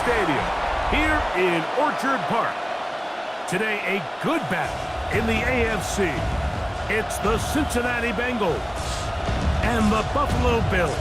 Stadium here in Orchard Park. Today, a good battle in the AFC. It's the Cincinnati Bengals and the Buffalo Bills.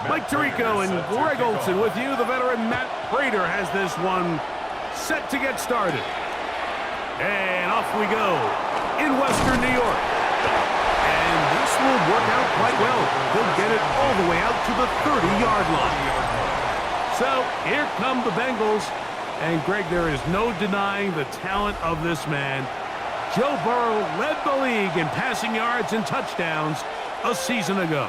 Mike Tirico and Greg Olson with you. The veteran Matt Prater has this one set to get started. And off we go in Western New York. And this will work out quite well. They'll get it all the way out to the 30-yard line. So here come the Bengals. And Greg, there is no denying the talent of this man. Joe Burrow led the league in passing yards and touchdowns a season ago.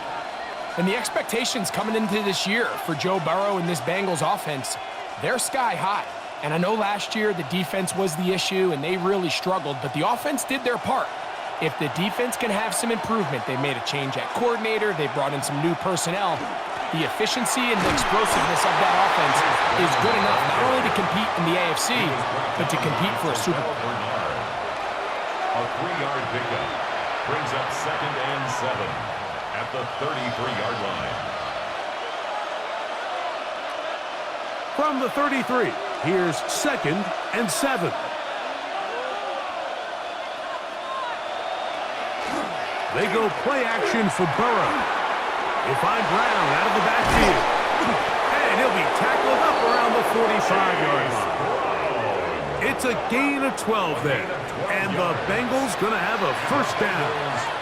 And the expectations coming into this year for Joe Burrow and this Bengals offense, they're sky high. And I know last year the defense was the issue and they really struggled, but the offense did their part. If the defense can have some improvement, they made a change at coordinator, they brought in some new personnel. The efficiency and the explosiveness of that offense is good enough not only to compete in the AFC, but to compete for a Super Bowl. A 3-yard pickup brings up 2nd and 7. At the 33-yard line. From the 33, here's 2nd and 7. They go play action for Burrow. They find Brown out of the backfield. And he'll be tackled up around the 45-yard line. It's a gain of 12 there. And the Bengals going to have a first down.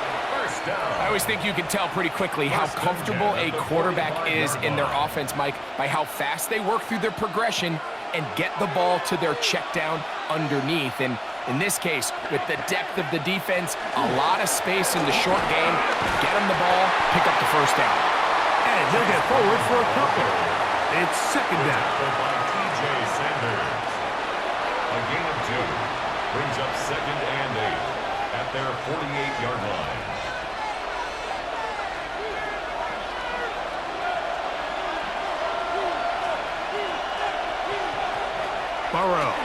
I always think you can tell pretty quickly how comfortable a quarterback is in their offense, Mike, by how fast they work through their progression and get the ball to their check down underneath. And in this case, with the depth of the defense, a lot of space in the short game, get him the ball, pick up the first down. And he'll get forward for a couple. It's 2nd down. By T.J. Sanders. A gain of 2 brings up 2nd and 8 at their 48-yard line. Burrow. Oh,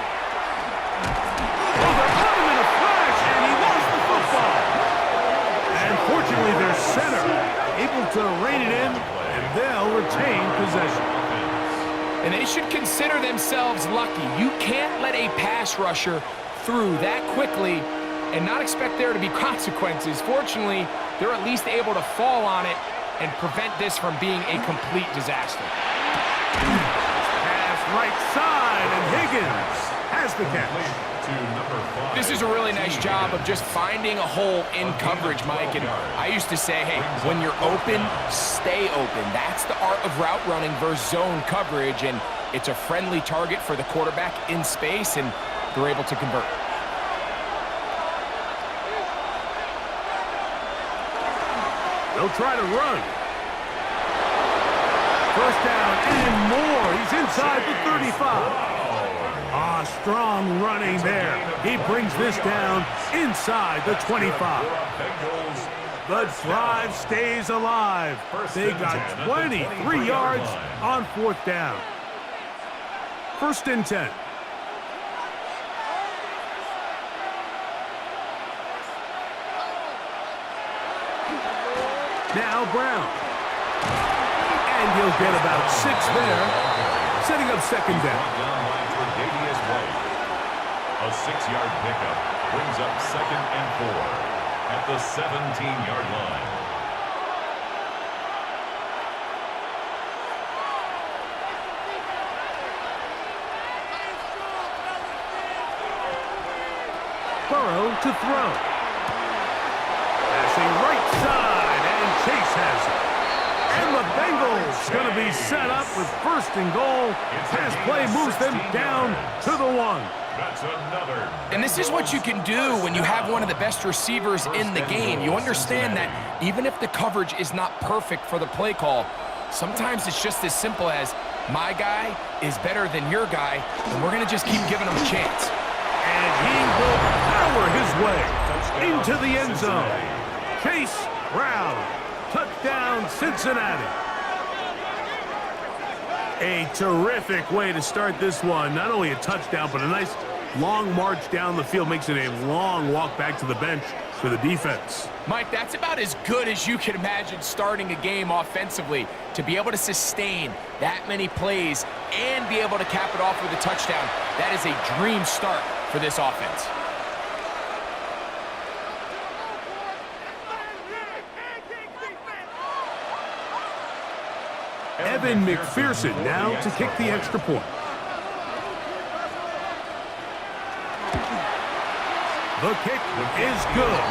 they're caught him in a flash, and he lost the football. And fortunately, their center able to rein it in, and they'll retain possession. And they should consider themselves lucky. You can't let a pass rusher through that quickly and not expect there to be consequences. Fortunately, they're at least able to fall on it and prevent this from being a complete disaster. Right side, and Higgins has the catch. This is a really nice job of just finding a hole in coverage, Mike. And I used to say, hey, when you're open, stay open. That's the art of route running versus zone coverage, and it's a friendly target for the quarterback in space, and they're able to convert. They'll try to run. First down and more. He's inside the 35. Strong running there. He brings this down inside the 25. The drive stays alive. They got 23 yards on 4th down. 1st and 10. Now Brown. And he'll get about 6 there, setting up 2nd down. A 6-yard pickup brings up 2nd and 4 at the 17-yard line. Burrow to throw. Passing right side, and Chase has it. And the Bengals going to be set up with 1st and goal. Pass play moves them down to the 1. That's another. And this is what you can do when you have one of the best receivers in the game. You understand that even if the coverage is not perfect for the play call, Sometimes it's just as simple as, my guy is better than your guy, and we're going to just keep giving him a chance. And he will power his way into the end zone. Chase Brown, touchdown Cincinnati. A terrific way to start this one. Not only a touchdown, but a nice long march down the field. Makes it a long walk back to the bench for the defense. Mike, that's about as good as you can imagine starting a game offensively. To be able to sustain that many plays and be able to cap it off with a touchdown, that is a dream start for this offense. Evan McPherson now to kick the extra point. The kick is good,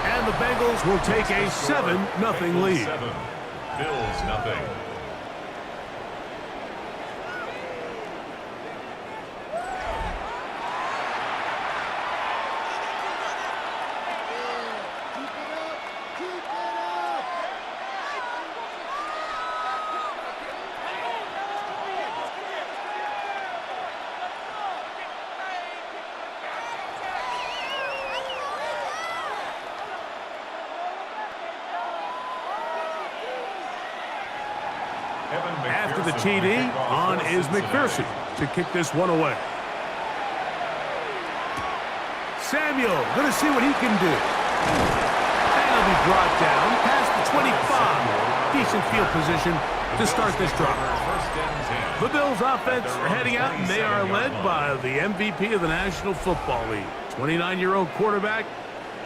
and the Bengals will take a 7-0 lead. Bills nothing. After the TD, on is McPherson to kick this one away. Samuel going to see what he can do. That'll be brought down past the 25. Decent field position to start this drive. The Bills offense are heading out, and they are led by the MVP of the National Football League, 29-year-old quarterback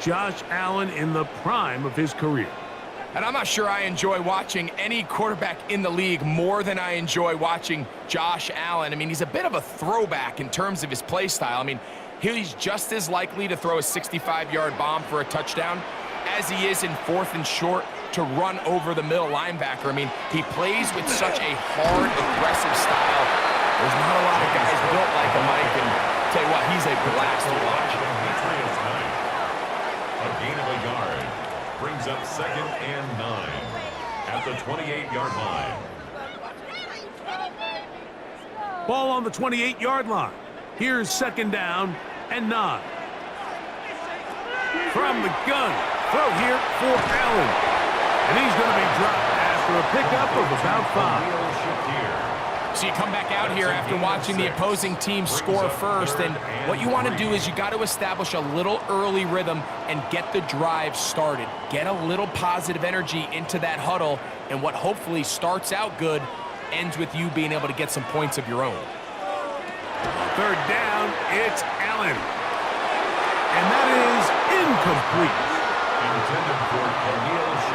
Josh Allen in the prime of his career. And I'm not sure I enjoy watching any quarterback in the league more than I enjoy watching Josh Allen. I mean, he's a bit of a throwback in terms of his play style. I mean, he's just as likely to throw a 65-yard bomb for a touchdown as he is in 4th and short to run over the middle linebacker. I mean, he plays with such a hard, aggressive style. There's not a lot of guys built like him, Mike, and tell you what, he's a blast to watch. A gain of a yard. Brings up 2nd and 9 at the 28-yard line. Ball on the 28-yard line. Here's 2nd down and 9. From the gun, throw here for Allen. And he's going to be dropped after a pickup of about 5. So you come back out here after watching the opposing team score first, and what you want to do is you got to establish a little early rhythm and get the drive started. Get a little positive energy into that huddle, and what hopefully starts out good ends with you being able to get some points of your own. 3rd down, it's Allen. And that is incomplete.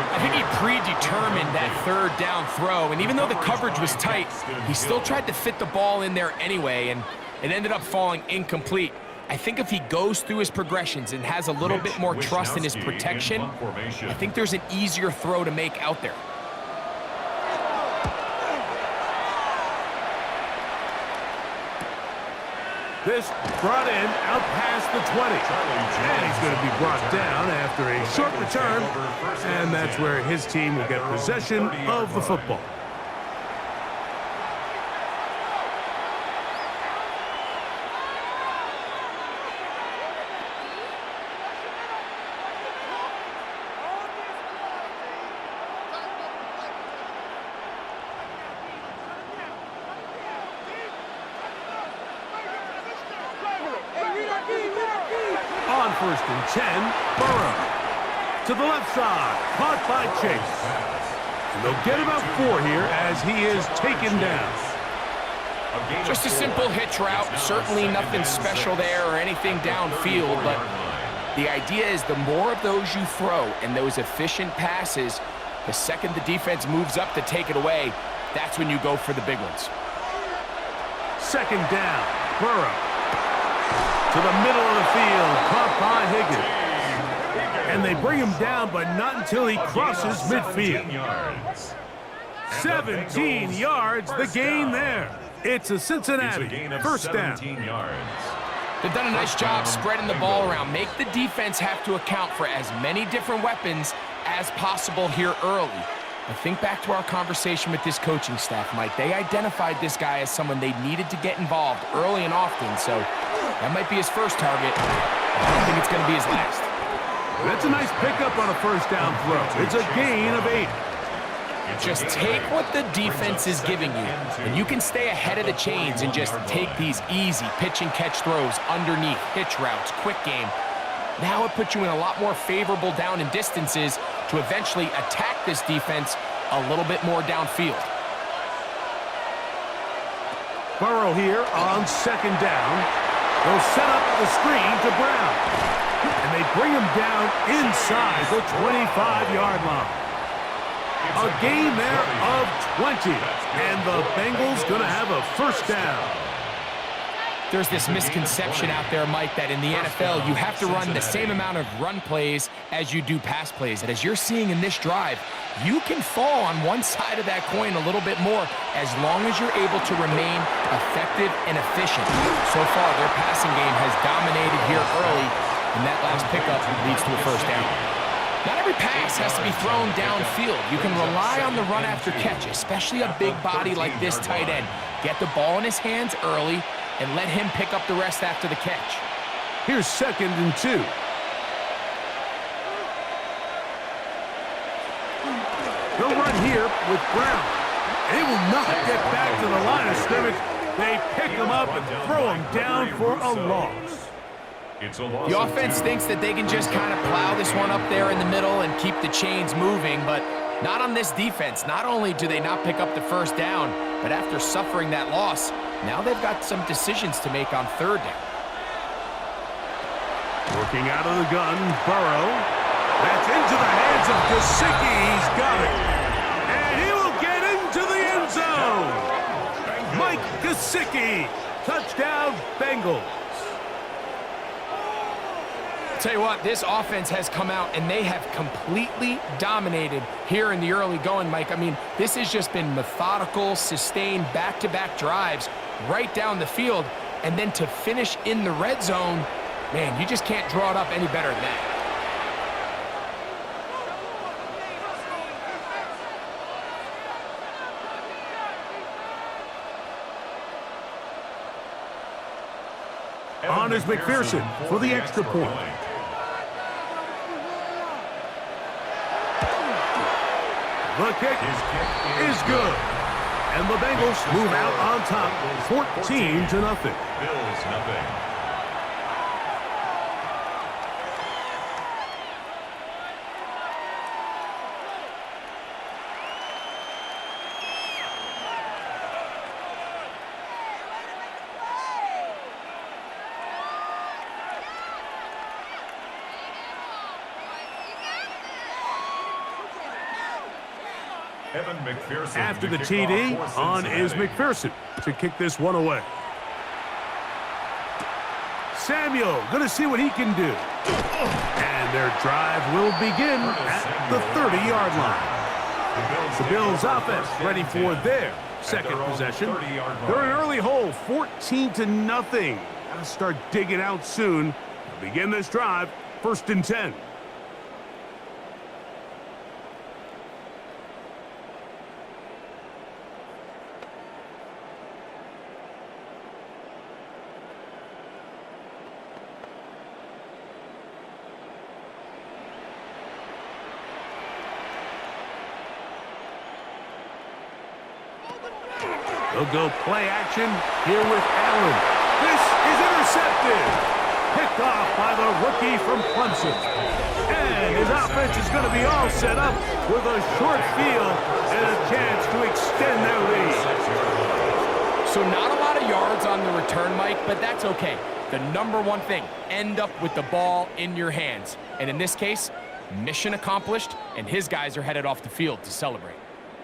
I think he predetermined that 3rd down throw, and even though the coverage was tight, he still tried to fit the ball in there anyway, and it ended up falling incomplete. I think if he goes through his progressions and has a little bit more trust in his protection, I think there's an easier throw to make out there. This brought in out past the 20. And he's going to be brought down after a short return. And that's where his team will get possession of the football. On 1st and 10, Burrow. To the left side, caught by Chase. And they'll get about 4 here as he is taken down. Just a simple hitch route. Certainly nothing special there or anything downfield, but the idea is the more of those you throw and those efficient passes, the second the defense moves up to take it away, that's when you go for the big ones. 2nd down, Burrow. To the middle of the field, caught by Higgins. And they bring him down, but not until he crosses midfield. 17 yards, the gain there. It's a Cincinnati 1st down. They've done a nice job spreading the ball around. Make the defense have to account for as many different weapons as possible here early. But think back to our conversation with this coaching staff, Mike. They identified this guy as someone they needed to get involved early and often, so that might be his first target. I don't think it's going to be his last. That's a nice pickup on a first down throw. It's a gain of 8. Just take what the defense is giving you, and you can stay ahead of the chains and just take these easy pitch and catch throws underneath, hitch routes, quick game. Now it puts you in a lot more favorable down and distances to eventually attack this defense a little bit more downfield. Burrow here on second down. They'll set up the screen to Brown. And they bring him down inside the 25-yard line. A gain there of 20. And the Bengals going to have a first down. There's this misconception out there, Mike, that in the NFL, you have to run the same amount of run plays as you do pass plays. And as you're seeing in this drive, you can fall on one side of that coin a little bit more as long as you're able to remain effective and efficient. So far, their passing game has dominated here early, and that last pickup leads to a first down. Not every pass has to be thrown downfield. You can rely on the run after catch, especially a big body like this tight end. Get the ball in his hands early and let him pick up the rest after the catch. Here's 2nd and 2. They'll run here with Brown. They will not get back to the line of scrimmage. They pick him up and throw him down for a loss. The offense thinks that they can just kind of plow this one up there in the middle and keep the chains moving, but not on this defense. Not only do they not pick up the first down, but after suffering that loss, now they've got some decisions to make on third down. Working out of the gun, Burrow. That's into the hands of Gesicki. He's got it. And he will get into the end zone. Mike Gesicki. Touchdown, Bengals. Tell you what, this offense has come out and they have completely dominated here in the early going, Mike. I mean, this has just been methodical, sustained, back-to-back drives right down the field. And then to finish in the red zone, man, you just can't draw it up any better than that. On is McPherson for the extra point. The kick is good. And the Bengals move out on top, 14-0. Bills nothing. After the TD, on is McPherson to kick this one away. Samuel going to see what he can do. And their drive will begin at the 30-yard line. The Bills offense ready for their second possession. They're an early hole, 14-0. Got to start digging out soon. They'll begin this drive, 1st and 10. They'll go play action here with Allen. This is intercepted. Picked off by the rookie from Clemson. And his offense is going to be all set up with a short field and a chance to extend their lead. So not a lot of yards on the return, Mike, but that's okay. The number one thing, end up with the ball in your hands. And in this case, mission accomplished, and his guys are headed off the field to celebrate.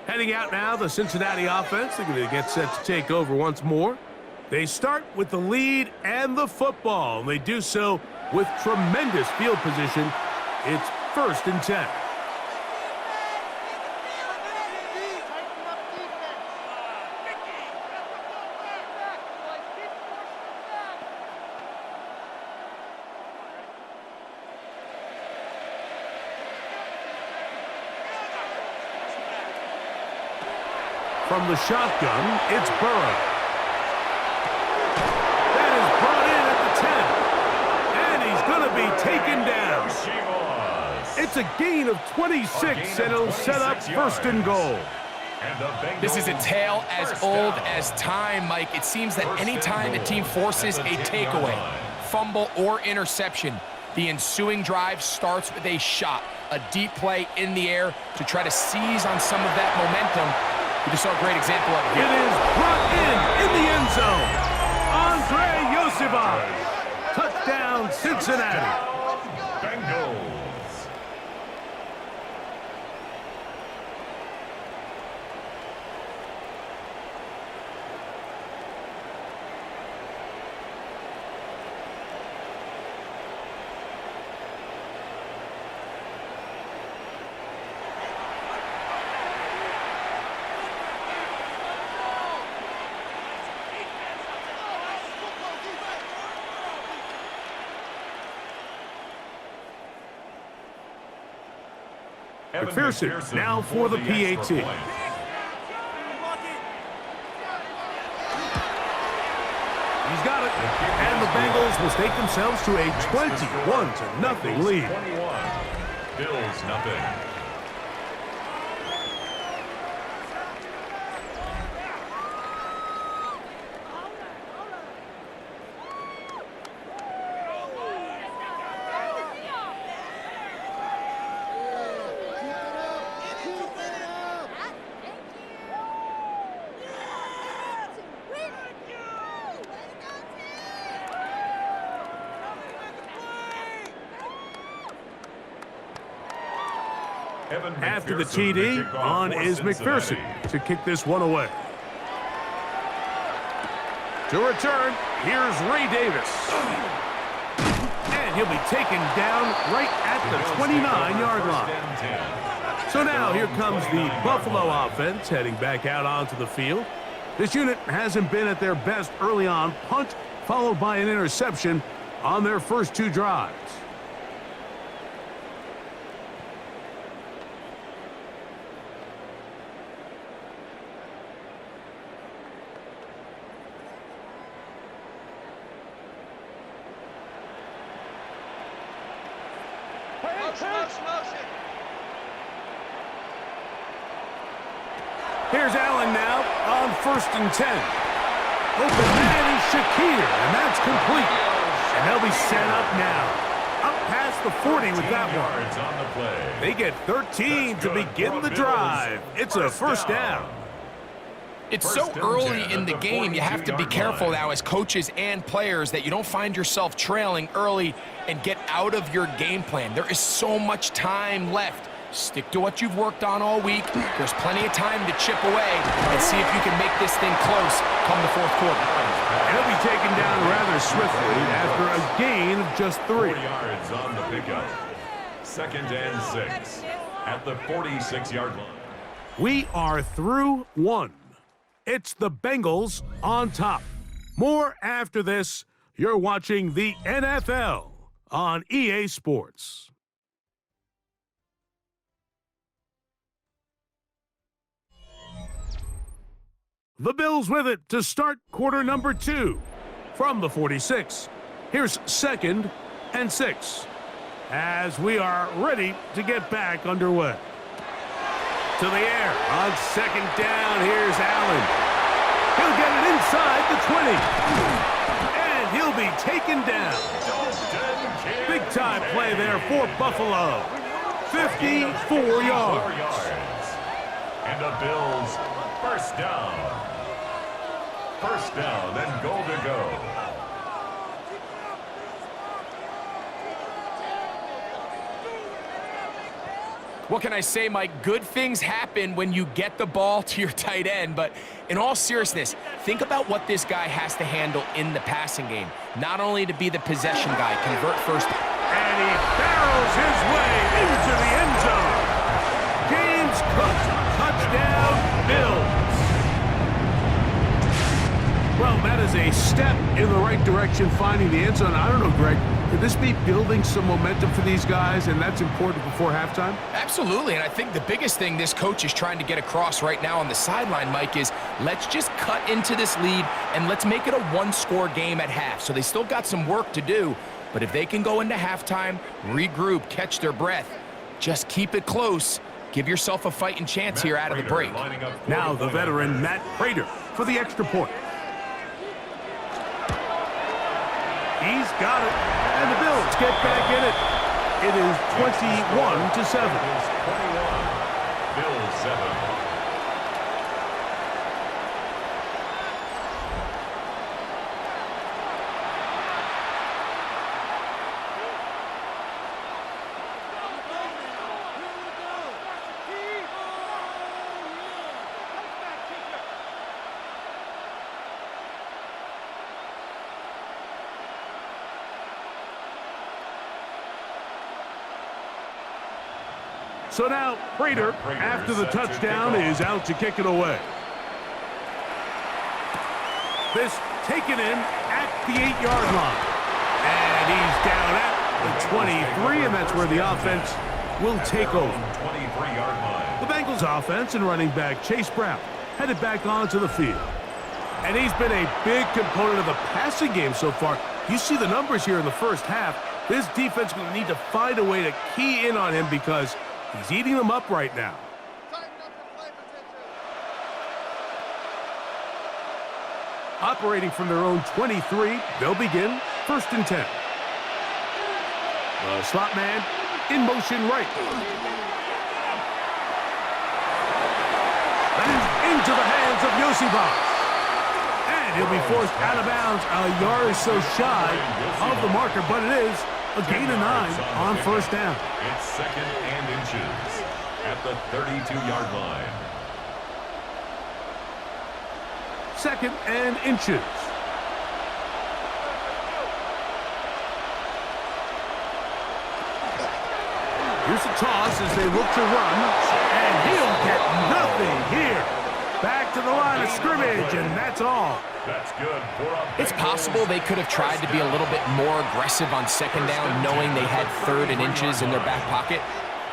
Heading out now, the Cincinnati offense. They're going to get set to take over once more. They start with the lead and the football. And they do so with tremendous field position. It's 1st and 10. From the shotgun, it's Burrow. That is brought in at the 10. And he's going to be taken down. It's a gain of 26, and it'll set up first and goal. This is a tale as old as time, Mike. It seems that anytime a team forces a takeaway, fumble, or interception, the ensuing drive starts with a shot, a deep play in the air to try to seize on some of that momentum. We just saw a great example of it here. It is brought in the end zone. Andre Yosivas. Touchdown, Cincinnati. Bengals. McPherson now for the PAT. He's got it. And the Bengals will take themselves to a 21-0 lead. 21. Bills nothing. After the TD, on is McPherson to kick this one away. To return, here's Ray Davis. And he'll be taken down right at the 29-yard line. So now here comes the Buffalo offense heading back out onto the field. This unit hasn't been at their best early on. Punt followed by an interception on their first two drives. Here's Allen now on 1st and 10. Open man is Shakir, and that's complete. And they'll be set up now. Up past the 40 with that one. They get 13 to begin the drive. It's a first down. It's so early in the game, you have to be careful now as coaches and players that you don't find yourself trailing early and get out of your game plan. There is so much time left. Stick to what you've worked on all week. There's plenty of time to chip away and see if you can make this thing close come the fourth quarter. He'll be taken down rather swiftly after a gain of just 3. 4 yards on the pickup. 2nd and 6 at the 46-yard line. We are through 1. It's the Bengals on top. More after this. You're watching the NFL on EA Sports. The Bills with it to start quarter number 2. From the 46, here's 2nd and 6. As we are ready to get back underway. To the air on 2nd down, here's Allen. He'll get it inside the 20. And he'll be taken down. Big time play there for Buffalo. 54 yards. And the Bills first down. First down and goal to go. What can I say, Mike? Good things happen when you get the ball to your tight end, but in all seriousness, think about what this guy has to handle in the passing game. Not only to be the possession guy, convert first. And he barrels his way into the end zone. James Cook, touchdown, Bills. Well, that is a step in the right direction, finding the end zone. I don't know, Greg, Could this be building some momentum for these guys, and that's important before halftime? Absolutely, and I think the biggest thing this coach is trying to get across right now on the sideline, Mike, is let's just cut into this lead and let's make it a one-score game at half. So they still got some work to do, but if they can go into halftime, regroup, catch their breath, just keep it close, give yourself a fighting chance here out of the break. Now the veteran Matt Prater for the extra point. He's got it, and the Bills get back in it. It is 21-7. Bills 7. So now Prater, after the touchdown, is out to kick it away. This taken in at the 8-yard line. And he's down at the 23, and that's where the offense will take over. 23-yard line. The Bengals offense and running back Chase Brown headed back onto the field. And he's been a big component of the passing game so far. You see the numbers here in the first half. This defense is going to need to find a way to key in on him because he's eating them up right now. Operating from their own 23, they'll begin 1st and 10. The slot man in motion right. That is into the hands of Yosibas. And he'll be forced out of bounds a yard or so shy of the marker, but it is a gain of 9 on 1st down. It's 2nd and inches at the 32-yard line. 2nd and inches. Here's a toss as they look to run, and he'll get nothing here. Back to the line of scrimmage, and that's all. That's good. It's possible they could have tried to be a little bit more aggressive on 2nd down, knowing they had 3rd and inches in their back pocket.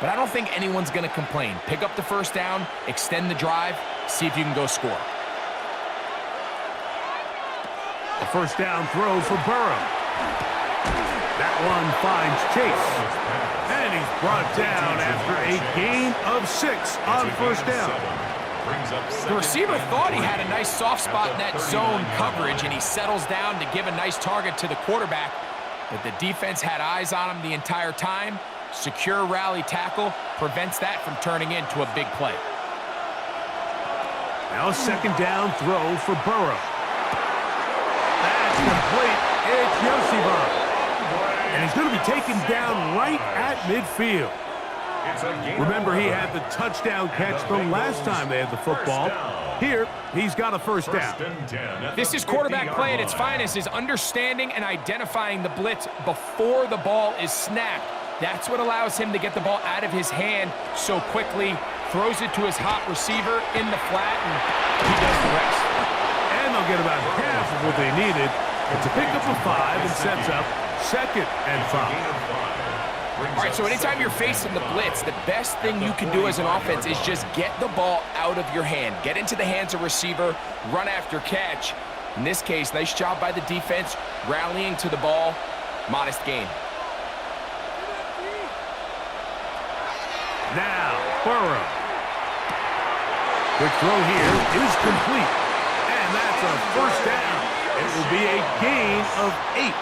But I don't think anyone's going to complain. Pick up the 1st down, extend the drive, see if you can go score. A 1st down throw for Burrow. That one finds Chase. And he's brought down after a gain of 6 on 1st down. The receiver thought he had a nice soft spot in that zone coverage, and he settles down to give a nice target to the quarterback. But the defense had eyes on him the entire time. Secure rally tackle prevents that from turning into a big play. Now a 2nd down throw for Burrow. That's complete. It's Yosibas. And he's going to be taken down right at midfield. Remember, he had the touchdown catch the last time they had the football. Here, he's got a 1st down. This is quarterback play at its finest, is understanding and identifying the blitz before the ball is snapped. That's what allows him to get the ball out of his hand so quickly, throws it to his hot receiver in the flat, and he does the rest. And they'll get about half of what they needed. It's a pickup of 5 and sets up 2nd and 5. All right, so anytime you're facing the blitz, the best thing you can do as an offense is just get the ball out of your hand. Get into the hands of receiver, run after catch. In this case, nice job by the defense, rallying to the ball. Modest gain. Now, Burrow. Quick throw here is complete. And that's a 1st down. It will be a gain of 8.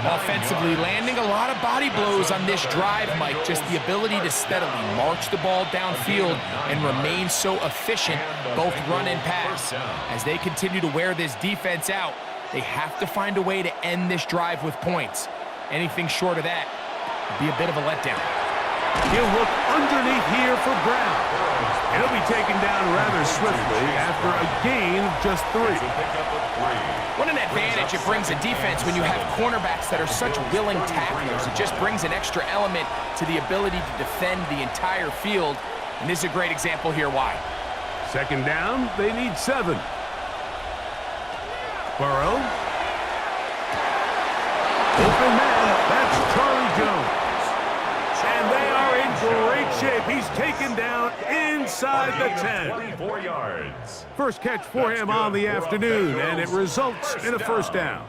Offensively, landing a lot of body blows on this drive, Mike. Just the ability to steadily march the ball downfield and remain so efficient, both run and pass. As they continue to wear this defense out, they have to find a way to end this drive with points. Anything short of that would be a bit of a letdown. He'll look underneath here for Brown. He'll be taken down rather swiftly after a gain of just 3. What an advantage it brings a defense when you have cornerbacks that are such willing tacklers. It just brings an extra element to the ability to defend the entire field. And this is a great example here why. 2nd down, they need 7. Burrow. Open man, that's Charlie Jones. And they are in great shape. He's taken down inside the 10. 24 yards. First catch for him on the afternoon, and it results in a first down.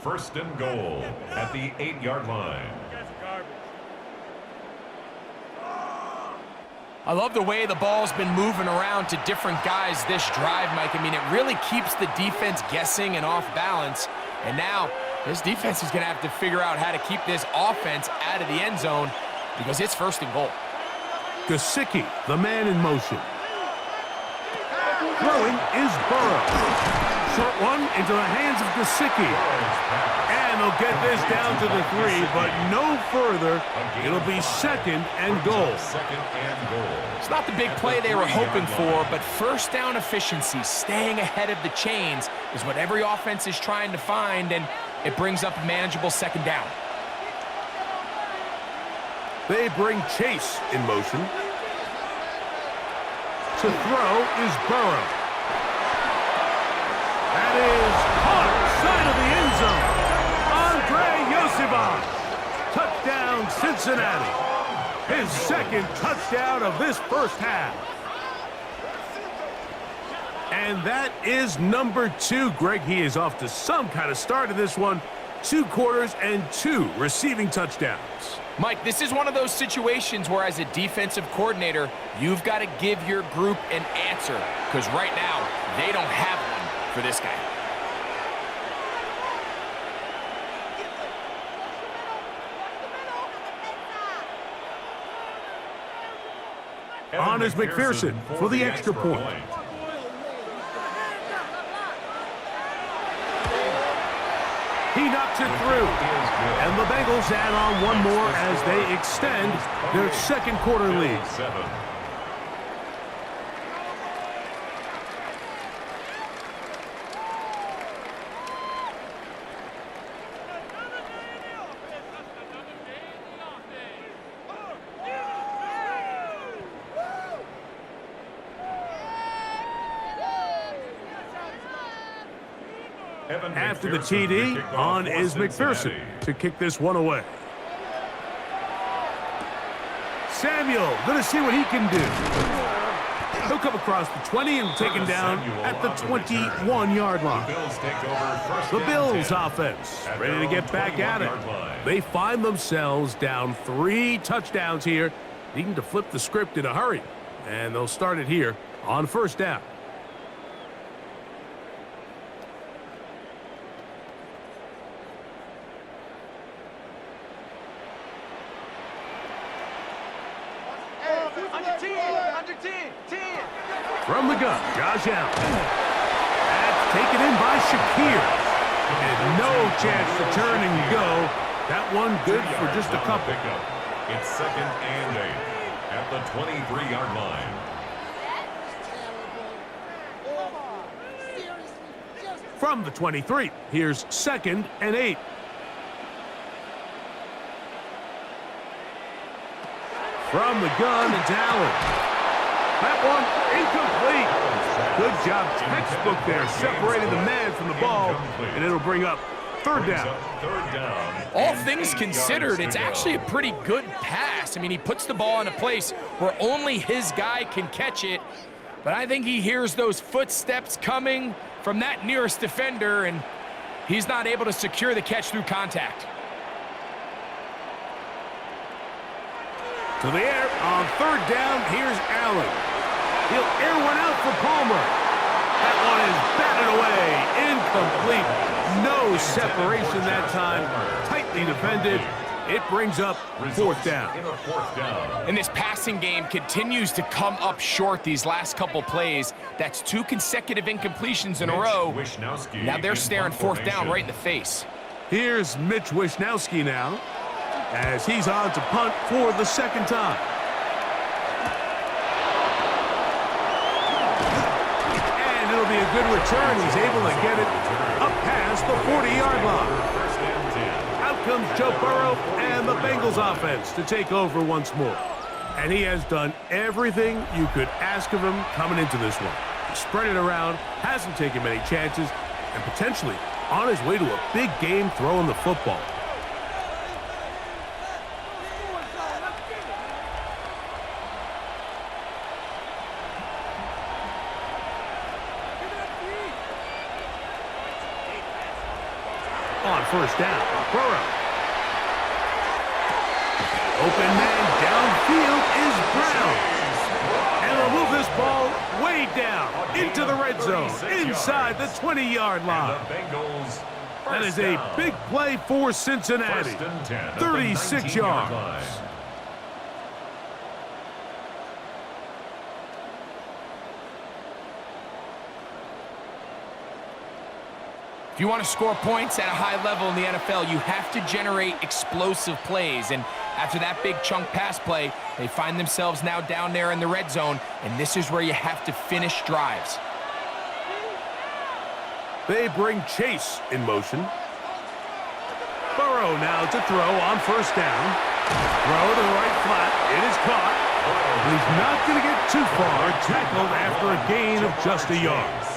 First and goal at the 8-yard line. I love the way the ball's been moving around to different guys this drive, Mike. I mean, it really keeps the defense guessing and off balance. And now this defense is going to have to figure out how to keep this offense out of the end zone because it's first and goal. Gesicki, the man in motion. Throwing is Burrow. Short one into the hands of Gesicki. And they'll get this down to the 3, but no further. It'll be second and goal. It's not the big play they were hoping for, but first down efficiency, staying ahead of the chains, is what every offense is trying to find, and it brings up a manageable second down. They bring Chase in motion. To throw is Burrow. That is caught side of the end zone. Andre Yosivas. Touchdown, Cincinnati. His second touchdown of this first half. And that is number 2. Greg, he is off to some kind of start in this one. 2 quarters and 2 receiving touchdowns. Mike, this is one of those situations where as a defensive coordinator, you've got to give your group an answer, because right now, they don't have one for this guy. On is McPherson for the extra point. He knocks it through. And the Bengals add on one more as they extend their second quarter lead. After the TD, on is McPherson to kick this one away. Samuel going to see what he can do. He'll come across the 20 and taken down at the 21-yard line. The Bills offense ready to get back at it. They find themselves down 3 touchdowns here, needing to flip the script in a hurry. And they'll start it here on first down. From the gun, Josh Allen. That's taken in by Shakir. And no chance to turn and go. That one good for just a couple. It's second and 8 at the 23-yard line. From the 23, here's second and 8. From the gun, it's Allen. That one incomplete. Good job, textbook there, separating the man from the ball, and it'll bring up third down. All things considered, it's actually a pretty good pass. I mean, he puts the ball in a place where only his guy can catch it, but I think he hears those footsteps coming from that nearest defender, and he's not able to secure the catch through contact. To the air on third down, here's Allen. He'll air one out for Palmer. That one is batted away. Incomplete. No separation that time. Tightly defended. It brings up fourth down. And this passing game continues to come up short these last couple plays. That's 2 consecutive incompletions in a row. Now they're staring fourth down right in the face. Here's Mitch Wishnowski now, as he's on to punt for the second time. And it'll be a good return. He's able to get it up past the 40-yard line. Out comes Joe Burrow and the Bengals offense to take over once more. And he has done everything you could ask of him coming into this one. He spread it around, hasn't taken many chances, and potentially on his way to a big game throwing the football. On first down, Burrow. Open man downfield is Brown. And they'll move this ball way down into the red zone, inside the 20-yard line. That is a big play for Cincinnati. 36 yards. If you want to score points at a high level in the NFL, you have to generate explosive plays. And after that big chunk pass play, they find themselves now down there in the red zone, and this is where you have to finish drives. They bring Chase in motion. Burrow now to throw on first down. Throw to the right flat. It is caught. He's not going to get too far. Tackled after a gain of just a yard.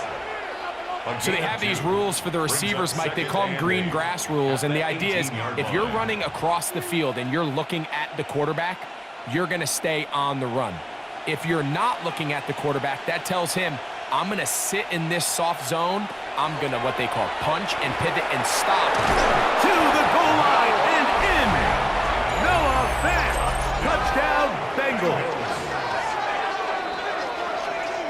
So they have these rules for the receivers, Mike. They call them green grass rules. And the idea is if you're running across the field and you're looking at the quarterback, you're going to stay on the run. If you're not looking at the quarterback, that tells him, I'm going to sit in this soft zone. I'm going to what they call punch and pivot and stop. To the goal line and in. Noah Fant. Touchdown, Bengals.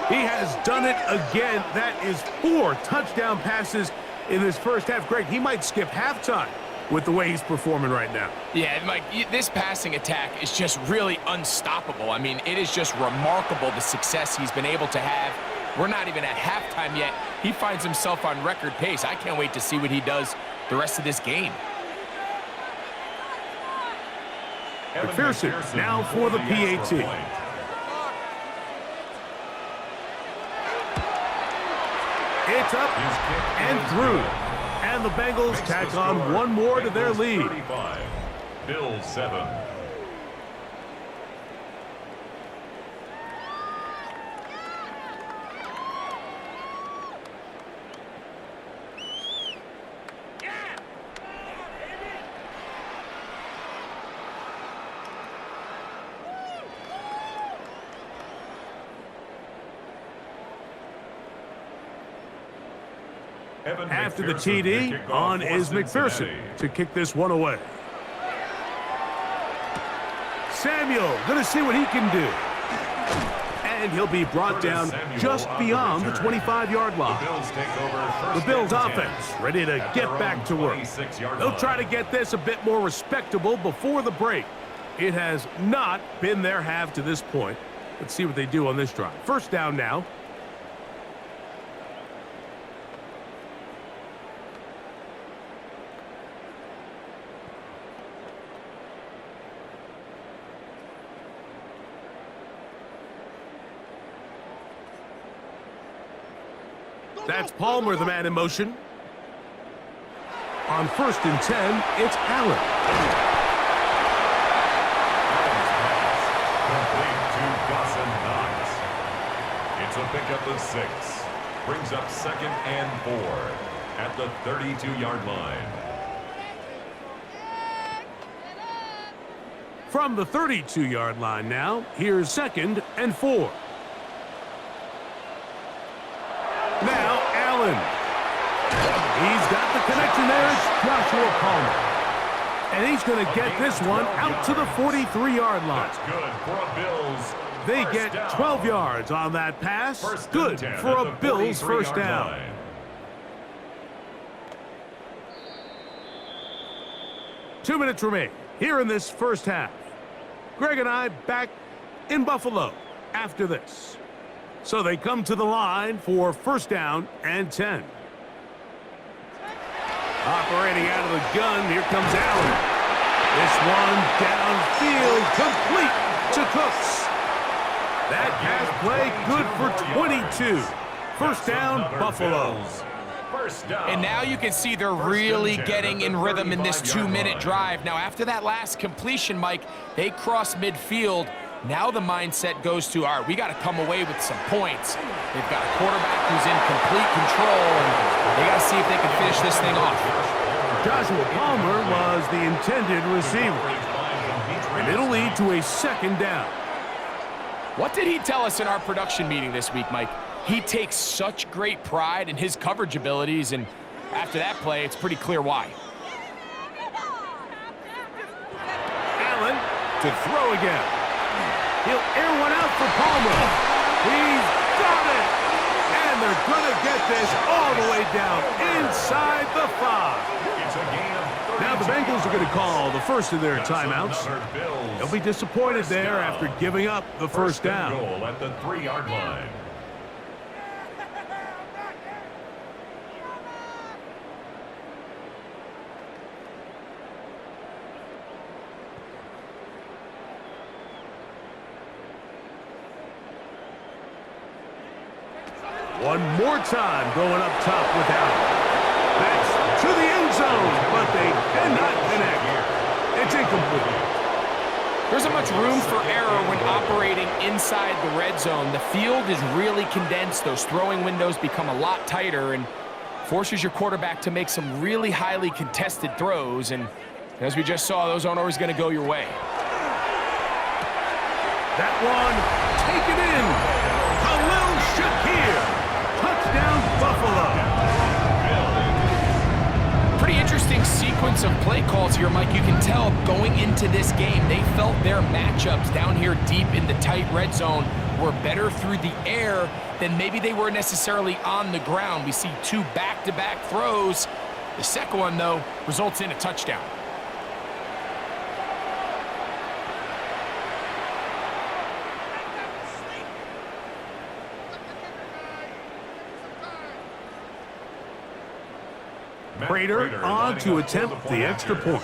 He has done it again. That is 4 touchdown passes in this first half. Greg, he might skip halftime with the way he's performing right now. Yeah, Mike, this passing attack is just really unstoppable. I mean, it is just remarkable the success he's been able to have. We're not even at halftime yet. He finds himself on record pace. I can't wait to see what he does the rest of this game. McPherson now for the PAT. It's up and through. And the Bengals tack on one more to their lead. Bills 7. After the TD, on is McPherson to kick this one away. Samuel going to see what he can do. And he'll be brought down just beyond the 25-yard line. The Bills offense ready to get back to work. They'll try to get this a bit more respectable before the break. It has not been their half to this point. Let's see what they do on this drive. First down now. That's Palmer, the man in motion. On first and 10, it's Allen. Complete to Dawson Knox. It's a pickup of 6. Brings up 2nd and 4 at the 32-yard line. From the 32-yard line now, here's 2nd and 4. Now, Allen. He's got the connection there. It's Joshua Palmer. And he's going to get this one out to the 43-yard line. That's good for a Bills. They get 12 yards on that pass. Good for a Bills first down. 2 minutes remain here in this first half. Greg and I back in Buffalo after this. So they come to the line for first down and 10. Operating out of the gun, here comes Allen. This one downfield, complete to Cooks. That pass play good for 22. First down, Buffalo. And now you can see they're really getting in rhythm in this 2-minute drive. Now, after that last completion, Mike, they cross midfield. Now the mindset goes to, all right, we got to come away with some points. They've got a quarterback who's in complete control, and they got to see if they can finish this thing off. Joshua Palmer was the intended receiver, and it'll lead to a second down. What did he tell us in our production meeting this week, Mike? He takes such great pride in his coverage abilities, and after that play, it's pretty clear why. Allen to throw again. He'll air one out for Palmer. He's got it! And they're going to get this all the way down inside the 5. Now the Bengals are going to call the first of their timeouts. They'll be disappointed there after giving up the first down. Goal at the 3-yard line. One more time going up top with Allen. That's to the end zone, but they cannot connect. It's incomplete. There isn't much room for error when operating inside the red zone. The field is really condensed. Those throwing windows become a lot tighter and forces your quarterback to make some really highly contested throws. And as we just saw, those aren't always going to go your way. That one taken in. Khalil Shakir. Touchdown, Buffalo. Pretty interesting sequence of play calls here, Mike. You can tell going into this game, they felt their matchups down here deep in the tight red zone were better through the air than maybe they were necessarily on the ground. We see 2 back-to-back throws. The second one, though, results in a touchdown. Prater on to attempt the extra point. It's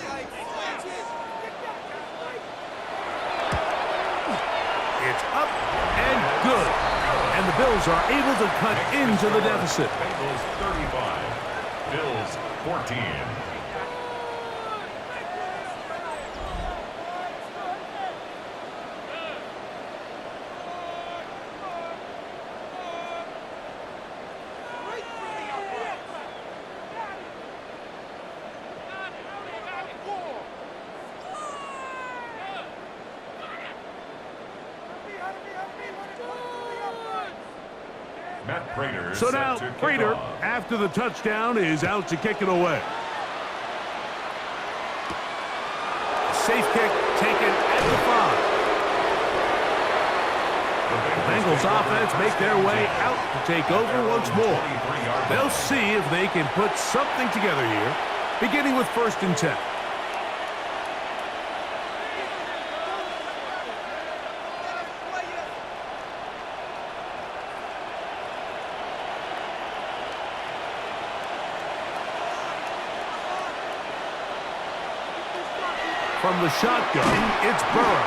up and good. And the Bills are able to cut into the deficit. Bengals 35, Bills 14. So now Prater, after the touchdown, is out to kick it away. Safe kick taken at the 5. The Bengals offense make their way out to take over once more. They'll see if they can put something together here, beginning with 1st and 10. From the shotgun, it's Burrow.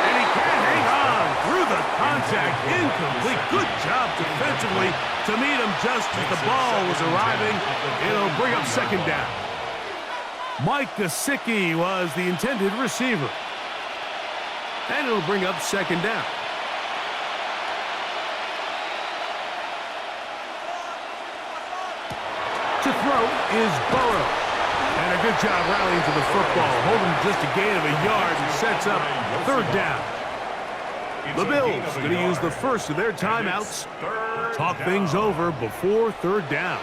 And he can't hang on through the contact. Incomplete. Good job defensively to meet him just as the ball was arriving. It'll bring up second down. Mike Gesicki was the intended receiver. And it'll bring up second down. To throw is Burrow. And a good job rallying to the football, holding just a gain of a yard and sets up 3rd down. The Bills going to use the first of their timeouts to talk things over before 3rd down.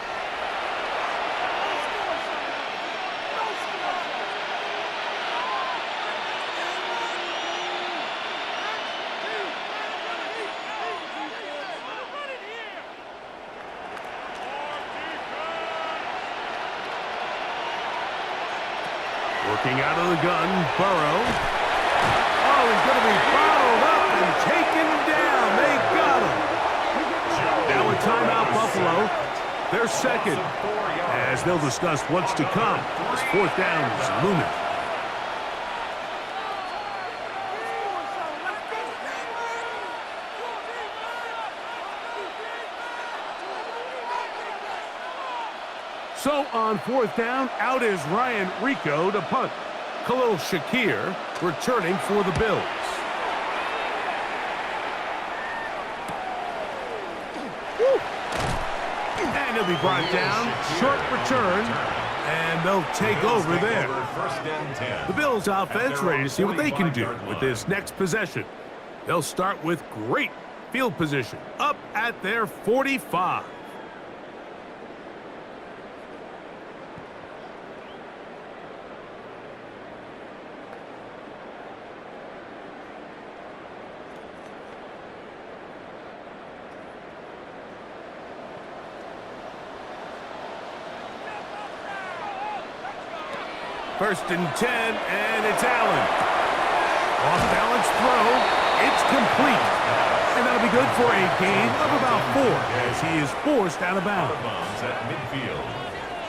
Working out of the gun, Burrow. Oh, he's going to be bottled up and taken down. They got him. Now a timeout, Buffalo. They're second, as they'll discuss what's to come as 4th down is looming. So on 4th down, out is Ryan Rico to punt. Khalil Shakir returning for the Bills. Woo. And he'll be brought down. Short return. And they'll take over there. First and 10. The Bills offense ready to see what they can do with this next possession. They'll start with great field position up at their 45. First and 10, and it's Allen. Off-balance throw. It's complete. And that'll be good for a gain of about 4 as he is forced out of bounds. Out of bounds at midfield.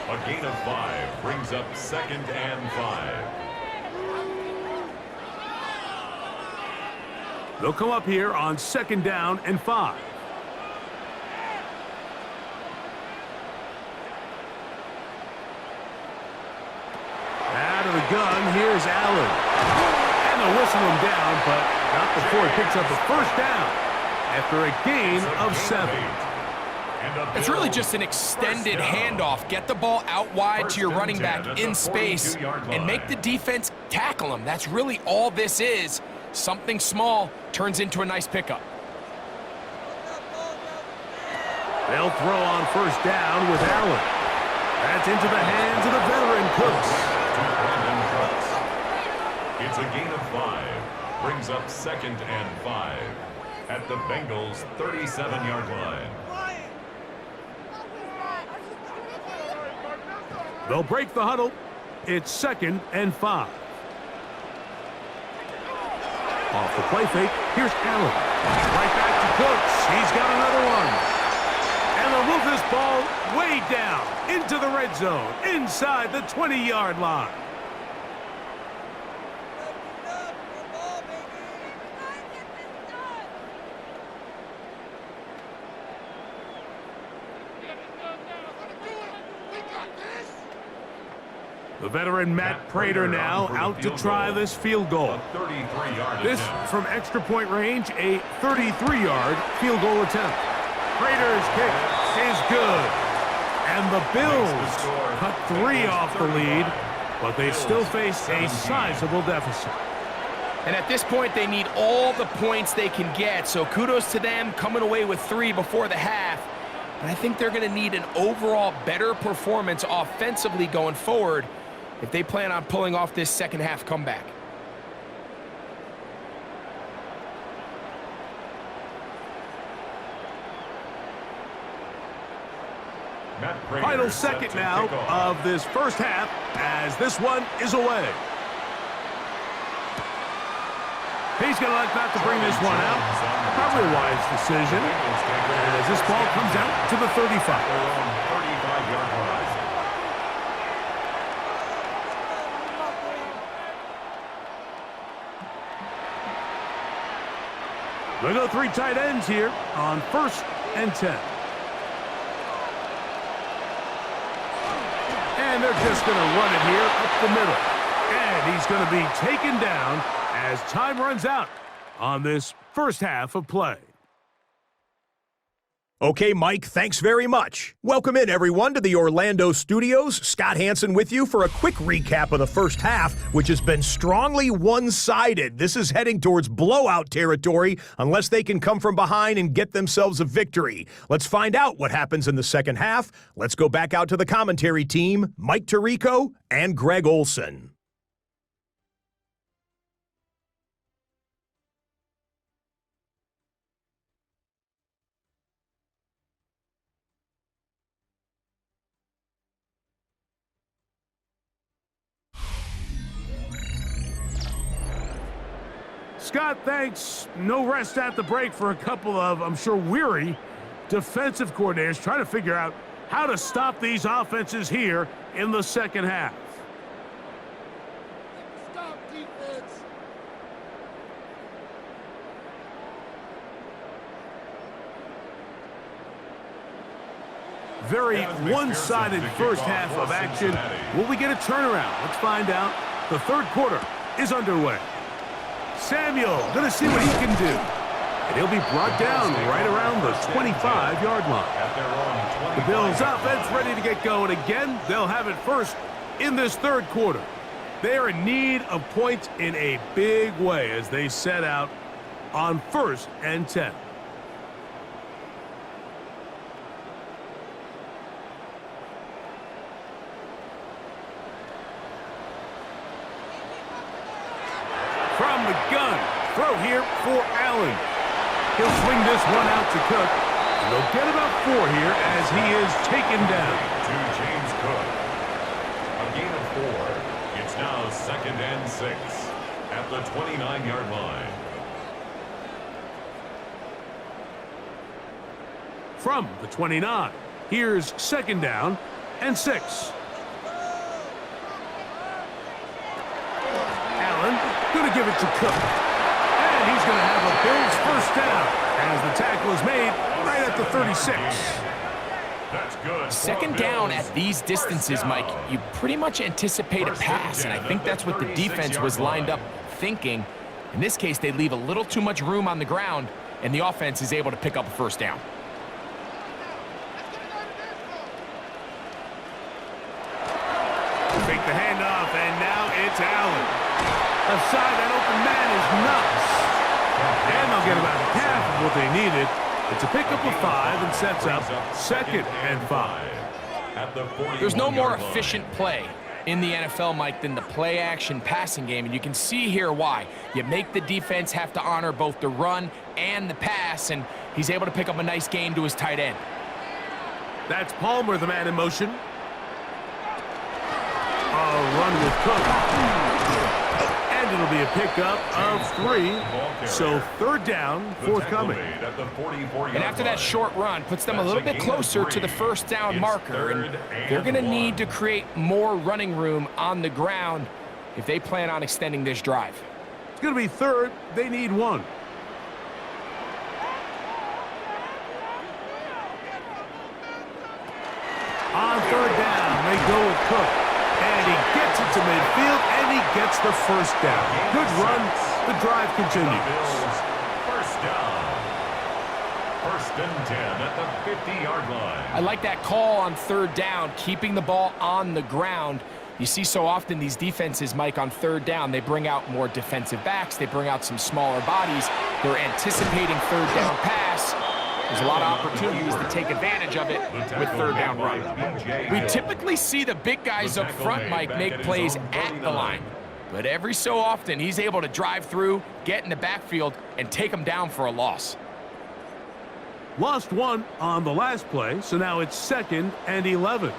A gain of 5 brings up 2nd and 5. They'll come up here on 2nd down and 5. Out of the gun, here's Allen. And they'll whistle him down, but not before he picks up a first down after a gain of 7. It's really just an extended handoff. Get the ball out wide to your running back in space and make the defense tackle him. That's really all this is. Something small turns into a nice pickup. They'll throw on first down with Allen. That's into the hands of the veteran Cooks. It's a gain of 5. Brings up 2nd and 5 at the Bengals' 37-yard line. They'll break the huddle. It's 2nd and 5. Off the play fake, here's Allen. Right back to Cooks. He's got another one. And they'll move this ball way down into the red zone, inside the 20-yard line. The veteran Matt Prater now out to try this field goal. This from extra point range, a 33-yard field goal attempt. Prater's kick is good. And the Bills cut 3 off the lead, but they still face a sizable deficit. And at this point, they need all the points they can get, so kudos to them coming away with 3 before the half. But I think they're going to need an overall better performance offensively going forward if they plan on pulling off this second half comeback. Final second now of this first half as this one is away. He's going to like not to bring this one out. Probably a wise decision as this ball comes out to the 35. They go 3 tight ends here on 1st and 10. And they're just going to run it here up the middle. And he's going to be taken down as time runs out on this first half of play. Okay, Mike, thanks very much. Welcome in, everyone, to the Orlando studios. Scott Hansen with you for a quick recap of the first half, which has been strongly one-sided. This is heading towards blowout territory unless they can come from behind and get themselves a victory. Let's find out what happens in the second half. Let's go back out to the commentary team, Mike Tirico and Greg Olson. Scott, thanks. No rest at the break for a couple of, I'm sure, weary defensive coordinators trying to figure out how to stop these offenses here in the second half. Stop defense. Very one-sided first half of action. Will we get a turnaround? Let's find out. The third quarter is underway. Samuel going to see what he can do. And he'll be brought down right around the 25-yard line. The Bills offense ready to get going again. They'll have it first in this third quarter. They're in need of points in a big way as they set out on 1st and 10. From the gun, throw here for Allen. He'll swing this one out to Cook. And they'll get about 4 here as he is taken down. To James Cook. A gain of 4. It's now 2nd and 6 at the 29-yard line. From the 29, here's 2nd down and 6. Allen going to give it to Cook. And he's going to have a Bills first down as the tackle is made right at the 36. That's good. 2nd down at these distances, Mike, you pretty much anticipate a pass, and I think that's what the defense was lined up thinking. In this case, they leave a little too much room on the ground, and the offense is able to pick up a first down. Fake the handoff, and now it's Allen. Aside that open man is nuts. And they'll get about half of what they needed. It's a pickup of 5 and sets up 2nd and 5. There's no more efficient play in the NFL, Mike, than the play-action passing game, and you can see here why. You make the defense have to honor both the run and the pass, and he's able to pick up a nice gain to his tight end. That's Palmer, the man in motion. A run with Cook. And it'll be a pickup of 3. So 3rd down, forthcoming. And after that short run, puts them a little bit closer to the first down marker. And they're going to need to create more running room on the ground if they plan on extending this drive. It's going to be 3rd. They need 1. On 3rd down, they go with Cook. And he gets it to midfield, and he gets the first down. Good run. The drive continues. First down. 1st and 10 at the 50-yard line. I like that call on 3rd down, keeping the ball on the ground. You see so often these defenses, Mike, on 3rd down, they bring out more defensive backs. They bring out some smaller bodies. They're anticipating 3rd down pass. There's a lot of opportunities to take advantage of it with 3rd down run. We typically see the big guys up front, Mike, make plays at the line. But every so often, he's able to drive through, get in the backfield, and take them down for a loss. Lost 1 on the last play, so now it's 2nd and 11.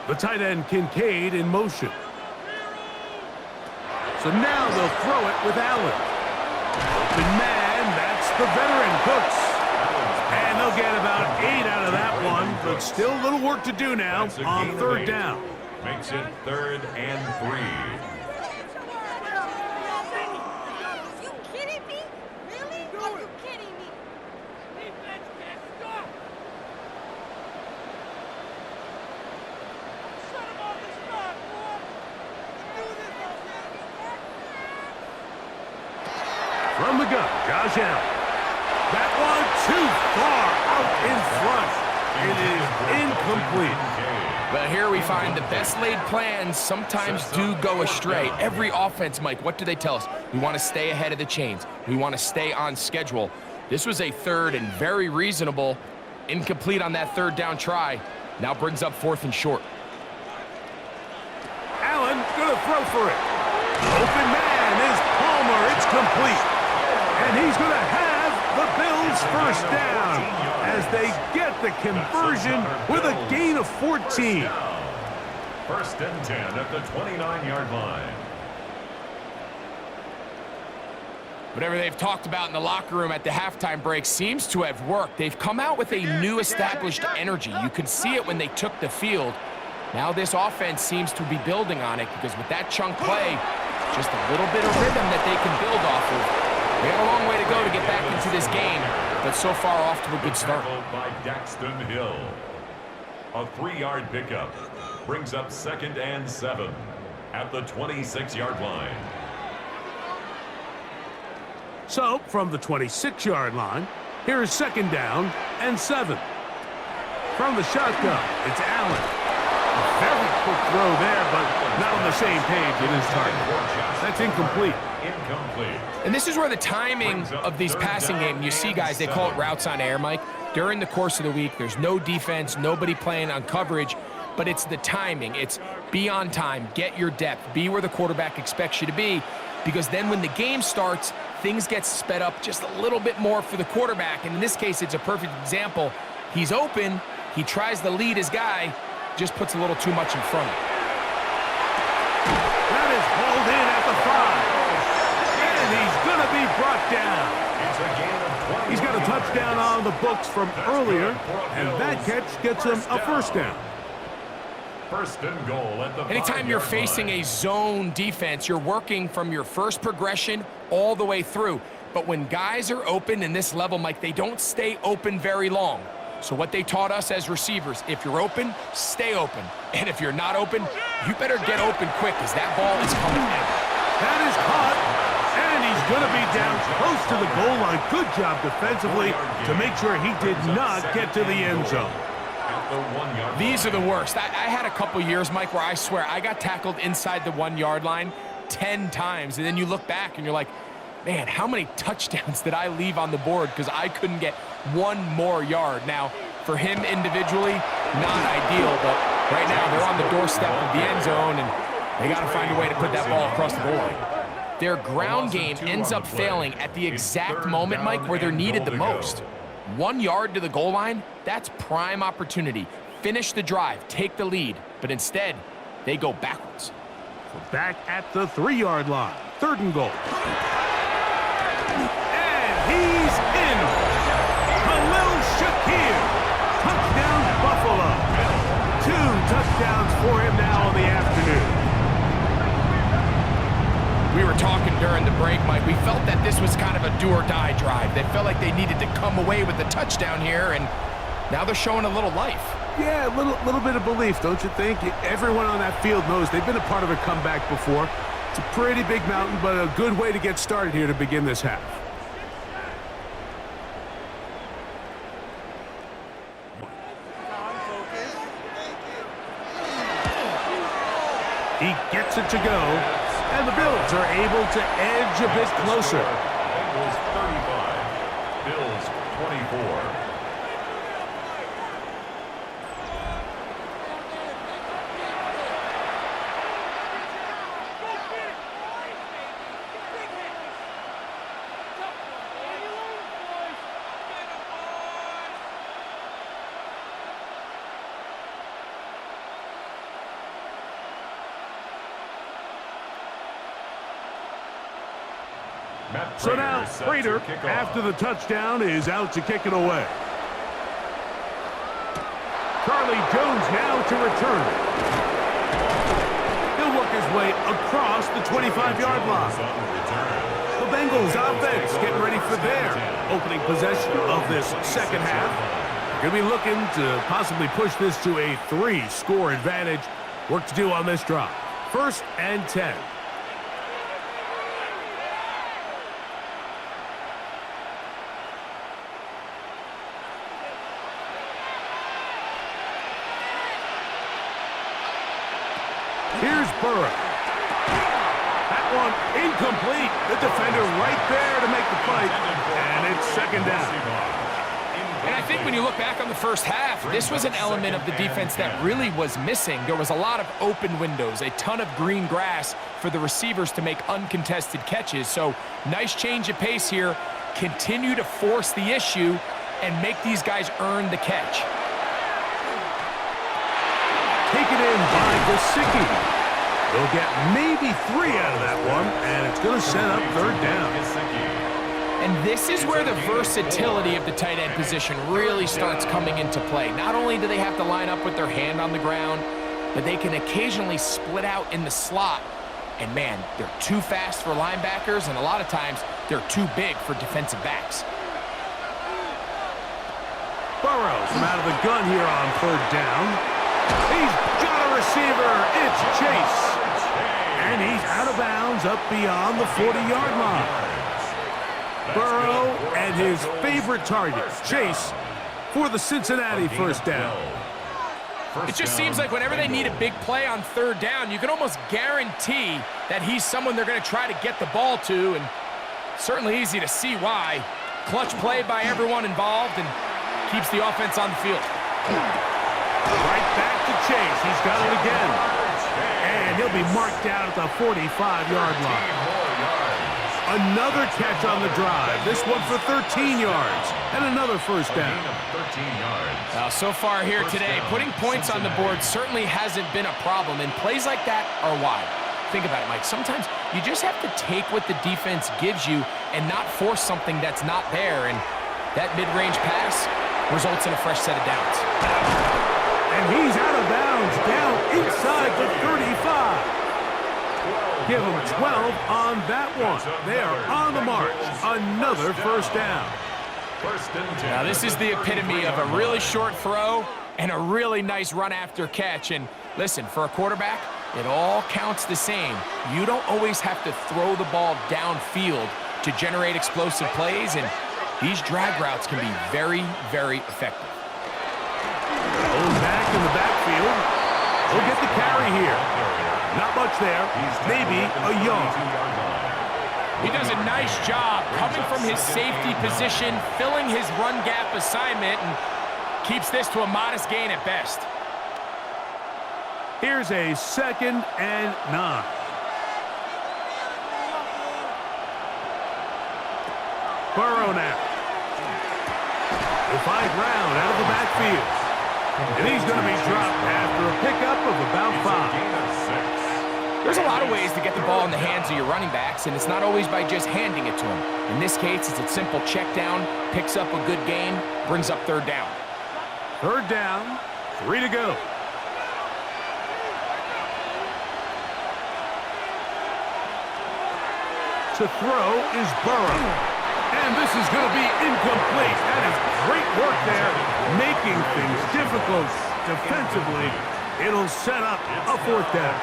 The tight end Kincaid in motion. So now they'll throw it with Allen. Open man, that's the veteran Cooks. And they'll get about 8 out of that one, but still a little work to do now on 3rd down. Makes it 3rd and 3. Are you kidding me? Really? Are you kidding me? Defense can't stop. Shut him off the start, boy. Do this, From the gun, Josh Allen. That one too far out in front. It is incomplete. But here we find the best laid plans sometimes do go astray. Every offense, Mike, what do they tell us? We want to stay ahead of the chains. We want to stay on schedule. This was a 3rd and very reasonable. Incomplete on that 3rd down try. Now brings up 4th and short. Allen gonna throw for it. Open man is Palmer. It's complete. And he's gonna have the Bills first down as they get the conversion with a gain of 14. 1st and 10 at the 29-yard line. Whatever they've talked about in the locker room at the halftime break seems to have worked. They've come out with a new established energy. You could see it when they took the field. Now this offense seems to be building on it because with that chunk play, just a little bit of rhythm that they can build off of. They have a long way to go to get back into this game, but so far off to a good start. By Daxton Hill. A 3-yard pickup brings up 2nd and 7 at the 26-yard line. So, from the 26-yard line, here is 2nd down and 7. From the shotgun, it's Allen. A very quick throw there, but not on the same page with his target. That's incomplete. And this is where the timing of these passing games, you see guys, they call it routes on air, Mike. During the course of the week, there's no defense, nobody playing on coverage, but it's the timing. It's be on time, get your depth, be where the quarterback expects you to be, because then when the game starts, things get sped up just a little bit more for the quarterback. And in this case, it's a perfect example. He's open, he tries to lead his guy, just puts a little too much in front of him. That is hauled in at the 5. And he's going to be brought down. He's got a touchdown on the books from earlier, and that catch gets him a 1st down. 1st and goal at the Anytime you're facing a zone defense, you're working from your first progression all the way through. But when guys are open in this level, Mike, they don't stay open very long. So what they taught us as receivers, if you're open, stay open. And if you're not open, you better get open quick because that ball is coming down. That is caught, and he's going to be down close to the goal line. Good job defensively to make sure he did not get to the end zone. These are the worst. I had a couple years, Mike, where I swear I got tackled inside the 1-yard line 10 times. And then you look back and you're like, man, how many touchdowns did I leave on the board because I couldn't get one more yard? Now, for him individually, not ideal, but right now they're on the doorstep of the end zone, and they got to find a way to put that ball across the goal line. Their ground game ends up failing at the exact moment, Mike, where they're needed the most. 1 yard to the goal line, that's prime opportunity. Finish the drive, take the lead, but instead, they go backwards. Back at the 3-yard line, 3rd and goal. And he's in. Khalil Shakir. Touchdown, Buffalo. 2 touchdowns for him now in the afternoon. We were talking during the break, Mike. We felt that this was kind of a do-or-die drive. They felt like they needed to come away with the touchdown here, and now they're showing a little life. Yeah, a little bit of belief, don't you think? Everyone on that field knows they've been a part of a comeback before. It's a pretty big mountain, but a good way to get started here to begin this half. He gets it to go, and the Bills are able to edge a bit closer. Bengals 35, Bills 24. So now, Prater, after the touchdown, is out to kick it away. Charlie Jones now to return. He'll work his way across the 25-yard line. The Bengals offense getting ready for their opening possession of this 2nd half. Going to be looking to possibly push this to a 3-score advantage. Work to do on this drive. 1st and 10. Here's Burrow. That one incomplete. The defender right there to make the play. And it's 2nd down. And I think when you look back on the first half, this was an element of the defense that really was missing. There was a lot of open windows, a ton of green grass for the receivers to make uncontested catches. So nice change of pace here. Continue to force the issue and make these guys earn the catch. Taken in by Gesicki. They'll get maybe 3 out of that one, and it's going to set up 3rd down. And this is where the versatility of the tight end position really starts coming into play. Not only do they have to line up with their hand on the ground, but they can occasionally split out in the slot. And man, they're too fast for linebackers, and a lot of times they're too big for defensive backs. Burrow from out of the gun here on 3rd down. He's got a receiver. It's Chase. And he's out of bounds up beyond the 40-yard line. Burrow and his favorite target, Chase, for the Cincinnati first down. It just seems like whenever they need a big play on third down, you can almost guarantee that he's someone they're going to try to get the ball to, and certainly easy to see why. Clutch play by everyone involved and keeps the offense on the field. Right back to Chase. He's got it again. And he'll be marked down at the 45-yard line. Another catch on the drive. This one for 13 yards. And another first down. Now, so far here today, putting points on the board certainly hasn't been a problem, and plays like that are why. Think about it, Mike. Sometimes you just have to take what the defense gives you and not force something that's not there, and that mid-range pass results in a fresh set of downs. And he's out of bounds, down inside the 35. Give him 12 on that one. They are on the march. Another first down. Now, this is the epitome of a really short throw and a really nice run after catch. And listen, for a quarterback, it all counts the same. You don't always have to throw the ball downfield to generate explosive plays, and these drag routes can be very, very effective. Going back in the backfield. He'll get the carry here. Not much there. Maybe a yard. He does a nice job coming from his safety position, filling his run gap assignment, and keeps this to a modest gain at best. Here's a 2nd and 9. Burrow now. He'll find ground out of the backfield. And he's going to be dropped after a pickup of about 5. There's a lot of ways to get the ball in the hands of your running backs, and it's not always by just handing it to them. In this case, it's a simple check down, picks up a good gain, brings up third down. Third down, 3 to go. To throw is Burrow. And this is going to be incomplete. That is great work there, making things difficult defensively. It'll set up a 4th down.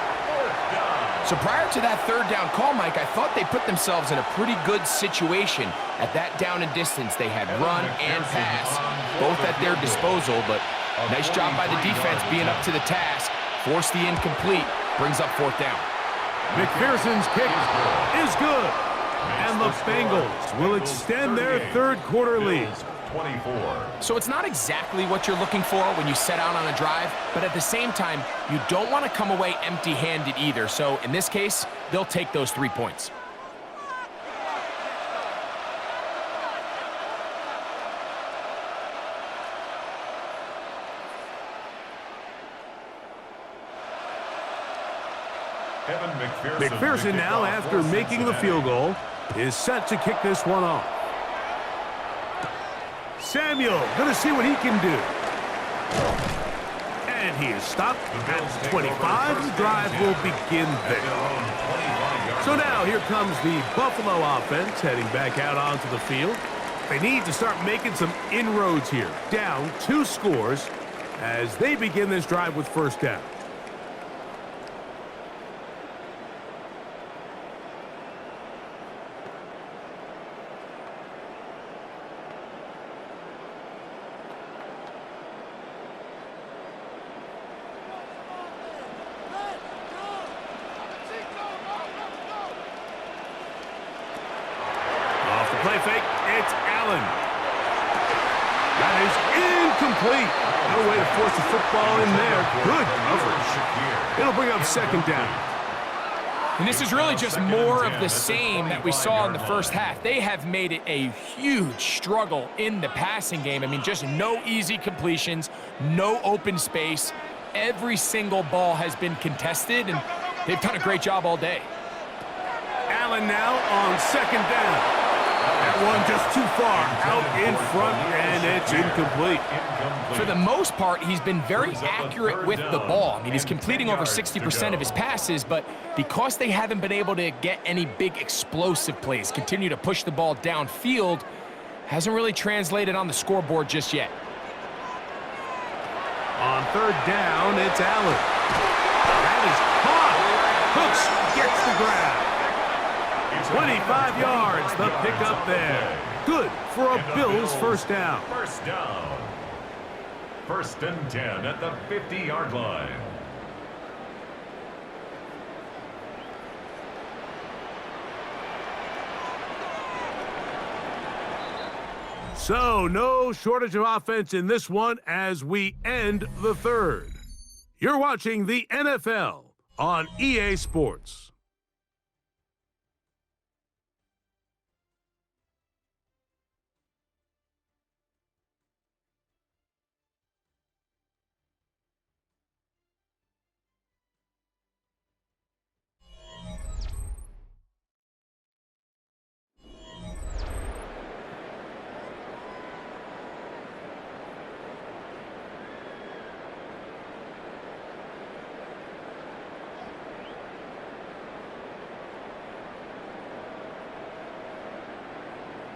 So prior to that third down call, Mike, I thought they put themselves in a pretty good situation. At that down and distance, they had run and pass, both at their disposal, but nice job by the defense being up to the task. Forced the incomplete, brings up 4th down. McPherson's kick is good. And the Bengals will extend their third-quarter lead. 24. So it's not exactly what you're looking for when you set out on a drive, but at the same time, you don't want to come away empty-handed either. So in this case, they'll take those 3 points. McPherson now, after making the field goal, is set to kick this one off. Samuel going to see what he can do. And he is stopped at 25. The drive will begin there. So now here comes the Buffalo offense heading back out onto the field. They need to start making some inroads here. Down 2 scores as they begin this drive with first down. Play fake, it's Allen. That is incomplete. No way to force the football in there. Good coverage. It'll bring up 2nd down. And this is really just more of the same that we saw in the first half. They have made it a huge struggle in the passing game. I mean, just no easy completions, no open space. Every single ball has been contested, and they've done a great job all day. Allen now on 2nd down. That one just too far out in front, and it's incomplete. For the most part, he's been very accurate with the ball. I mean, he's completing over 60% of his passes, but because they haven't been able to get any big explosive plays, continue to push the ball downfield, hasn't really translated on the scoreboard just yet. On 3rd down, it's Allen. That is caught. Hooks gets the grab. 25 yards, the pickup there. Good for a Bills first down. First down. 1st and 10 at the 50-yard line. So, no shortage of offense in this one as we end the third. You're watching the NFL on EA Sports.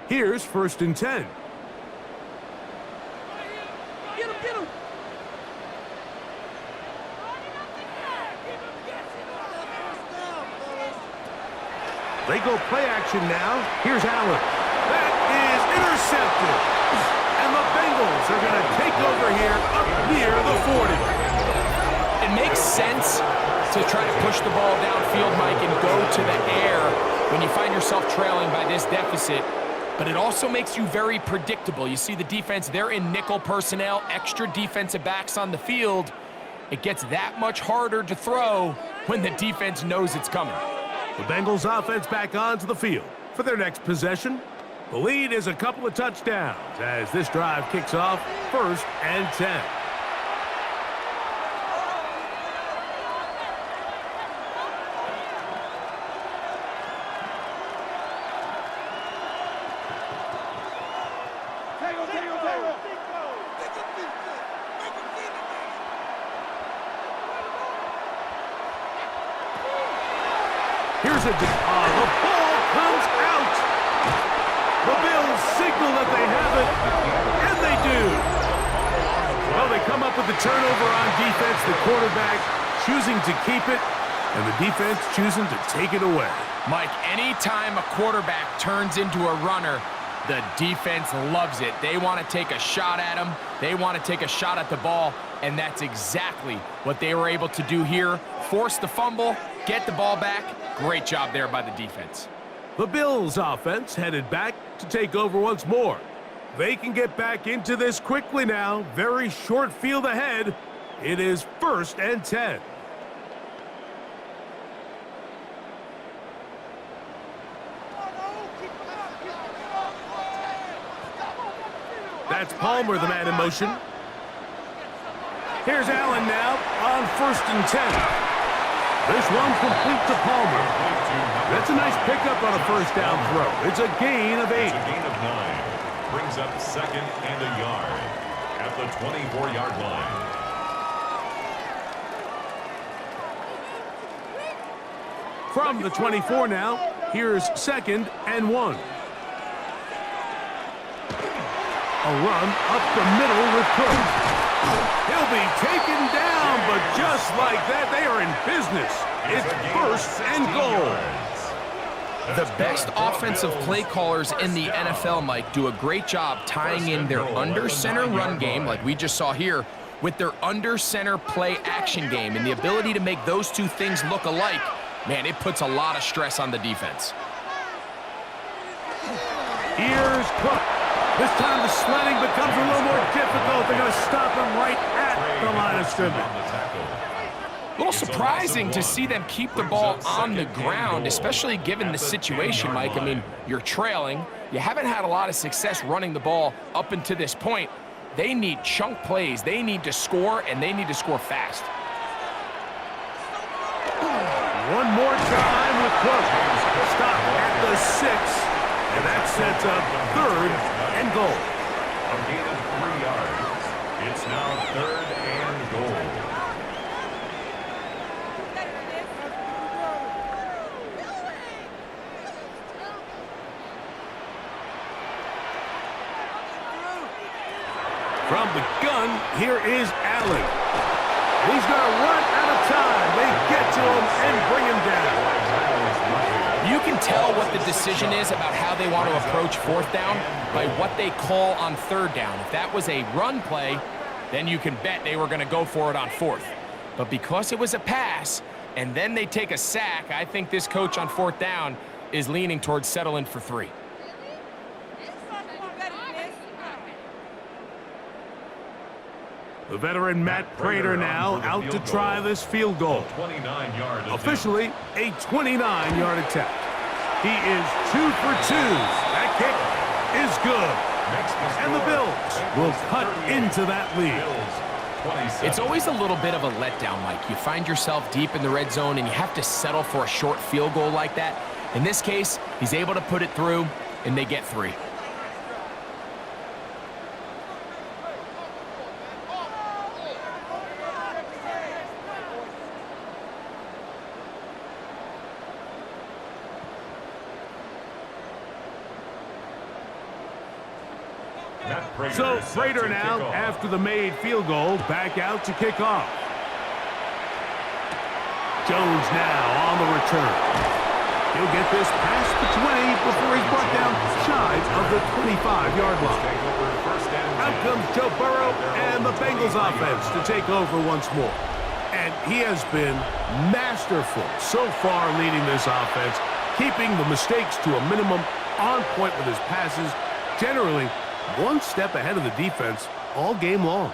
Here's 1st and 10. Get him, get him. They go play action now. Here's Allen. That is intercepted. And the Bengals are going to take over here up near the 40. It makes sense to try to push the ball downfield, Mike, and go to the air when you find yourself trailing by this deficit. But it also makes you very predictable. You see the defense, they're in nickel personnel, extra defensive backs on the field. It gets that much harder to throw when the defense knows it's coming. The Bengals offense back onto the field for their next possession. The lead is a couple of touchdowns as this drive kicks off 1st and 10. Here's the ball comes out. The Bills signal that they have it, and they do. Well, they come up with the turnover on defense. The quarterback choosing to keep it, and the defense choosing to take it away. Mike, anytime a quarterback turns into a runner, the defense loves it. They want to take a shot at him. They want to take a shot at the ball, and that's exactly what they were able to do here. Force the fumble, get the ball back. Great job there by the defense. The Bills offense headed back to take over once more. They can get back into this quickly now. Very short field ahead. It is 1st and 10. That's Palmer, the man in motion. Here's Allen now on 1st and 10. This one complete to Palmer. That's a nice pickup on a 1st down throw. It's a gain of 8. It's a gain of 9. Brings up 2nd and a yard at the 24-yard line. From the 24 now, here's 2nd and 1. A run up the middle with Cook. He'll be taken down, but just like that, they are in business. It's 1st and goal. The best offensive play callers in the NFL, Mike, do a great job tying in their under-center run game, like we just saw here, with their under-center play action game. And the ability to make those two things look alike, man, it puts a lot of stress on the defense. Here's Cook. This time the sledding becomes a little more difficult. They're going to stop him right at the line of scrimmage. A little surprising to see them keep the ball on the ground, especially given the situation, Mike. I mean, you're trailing. You haven't had a lot of success running the ball up until this point. They need chunk plays. They need to score, and they need to score fast. One more time with Cook. Stop at the 6, and that sets up 3rd and goal. A gain of 3 yards. It's now 3rd and goal. From the gun, here is Allen. He's going to run out of time. They get to him and bring him down. You can tell what the decision is about how they want to approach fourth down by what they call on third down. If that was a run play, then you can bet they were going to go for it on fourth. But because it was a pass, and then they take a sack, I think this coach on fourth down is leaning towards settling for 3. The veteran Matt Prater now out to try this field goal. Officially a 29-yard attempt. He is 2 for 2. That kick is good. And the Bills will cut into that lead. It's always a little bit of a letdown, Mike. You find yourself deep in the red zone and you have to settle for a short field goal like that. In this case, he's able to put it through, and they get 3. So Prater now, after the made field goal, back out to kick off. Jones now on the return. He'll get this past the 20 before he's brought down shy of the 25-yard line. Out comes Joe Burrow and the Bengals offense to take over once more. And he has been masterful so far leading this offense, keeping the mistakes to a minimum, on point with his passes, generally one step ahead of the defense all game long.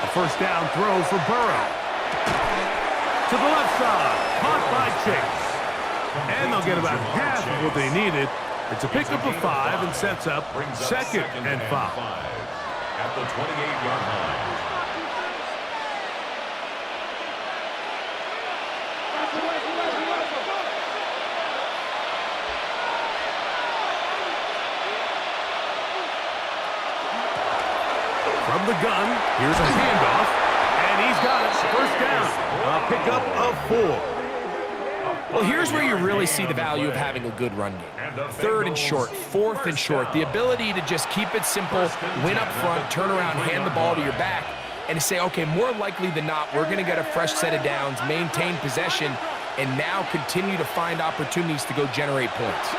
A first down throw for Burrow. To the left side, caught by Chase. And they'll get about half of what they needed. It's a pickup of 5 and sets up 2nd and 5. At the 28-yard line. From the gun, here's a handoff, and he's got it. First down, a pickup of 4. Well, here's where you really see the value of having a good run game. 3rd and short, 4th and short. The ability to just keep it simple, win up front, turn around, hand the ball to your back, and to say, okay, more likely than not, we're going to get a fresh set of downs, maintain possession, and now continue to find opportunities to go generate points.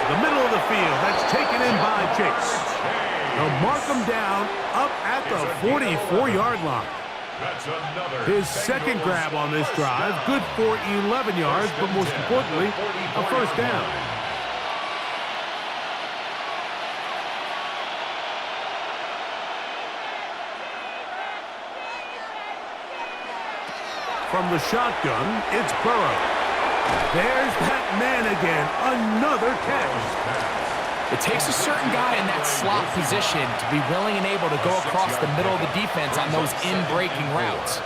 The middle of the field, that's taken in by Chase. They'll mark him down up at the 44-yard line. His second grab on this drive, good for 11 yards, but most importantly, a first down. From the shotgun, it's Burrow. There's that man again, another catch. It takes a certain guy in that slot position to be willing and able to go across the middle of the defense on those in-breaking routes.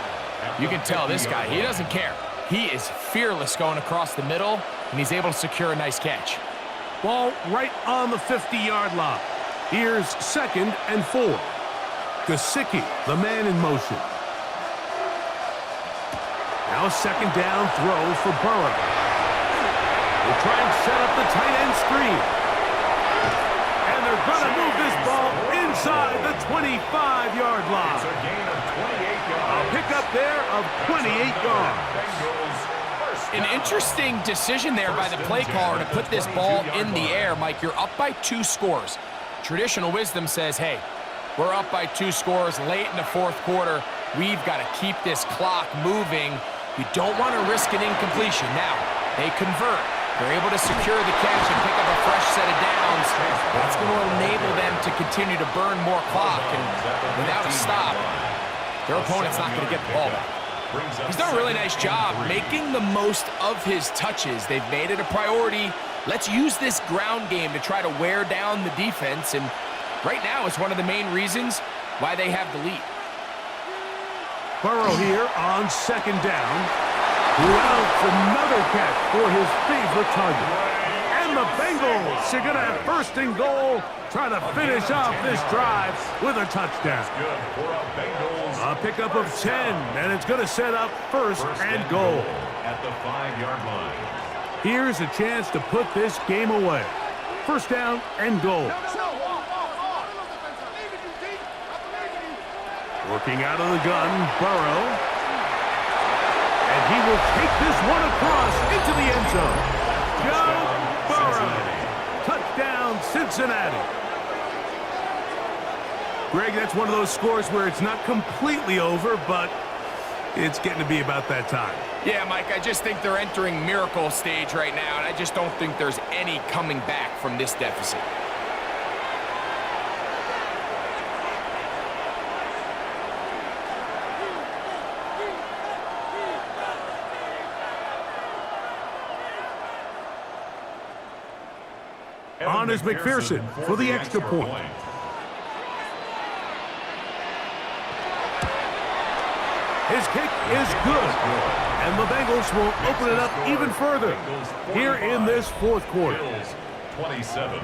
You can tell this guy, he doesn't care. He is fearless going across the middle, and he's able to secure a nice catch. Ball right on the 50-yard line. Here's 2nd and 4. Gesicki, the man in motion. Now a second down throw for Burrow. We'll try and set up the tight end screen. And they're going to move this ball inside the 25-yard line. It's a gain of 28 yards. A pickup there of 28 yards. An interesting decision there by the play caller to put this ball in the air. Mike, you're up by 2 scores. Traditional wisdom says, hey, we're up by 2 scores late in the 4th quarter. We've got to keep this clock moving. You don't want to risk an incompletion. Now, they convert. They're able to secure the catch and pick up a fresh set of downs. That's going to enable them to continue to burn more clock. And without a stop, their opponent's not going to get the ball back. He's done a really nice job making the most of his touches. They've made it a priority. Let's use this ground game to try to wear down the defense. And right now, it's one of the main reasons why they have the lead. Burrow here on 2nd down. Louds another catch for his favorite target. And the Bengals are going to have 1st and goal, trying to finish off this drive with a touchdown. A pickup of 10, and it's going to set up 1st and goal. At the 5-yard line. Here's a chance to put this game away. First down and goal. Working out of the gun, Burrow. And he will take this one across into the end zone. Joe Burrow. Touchdown, Cincinnati. Greg, that's one of those scores where it's not completely over, but it's getting to be about that time. Yeah, Mike, I just think they're entering miracle stage right now, and I just don't think there's any coming back from this deficit. On is McPherson for the extra point. His kick is good, and the Bengals will open it up even further here in this fourth quarter. 27.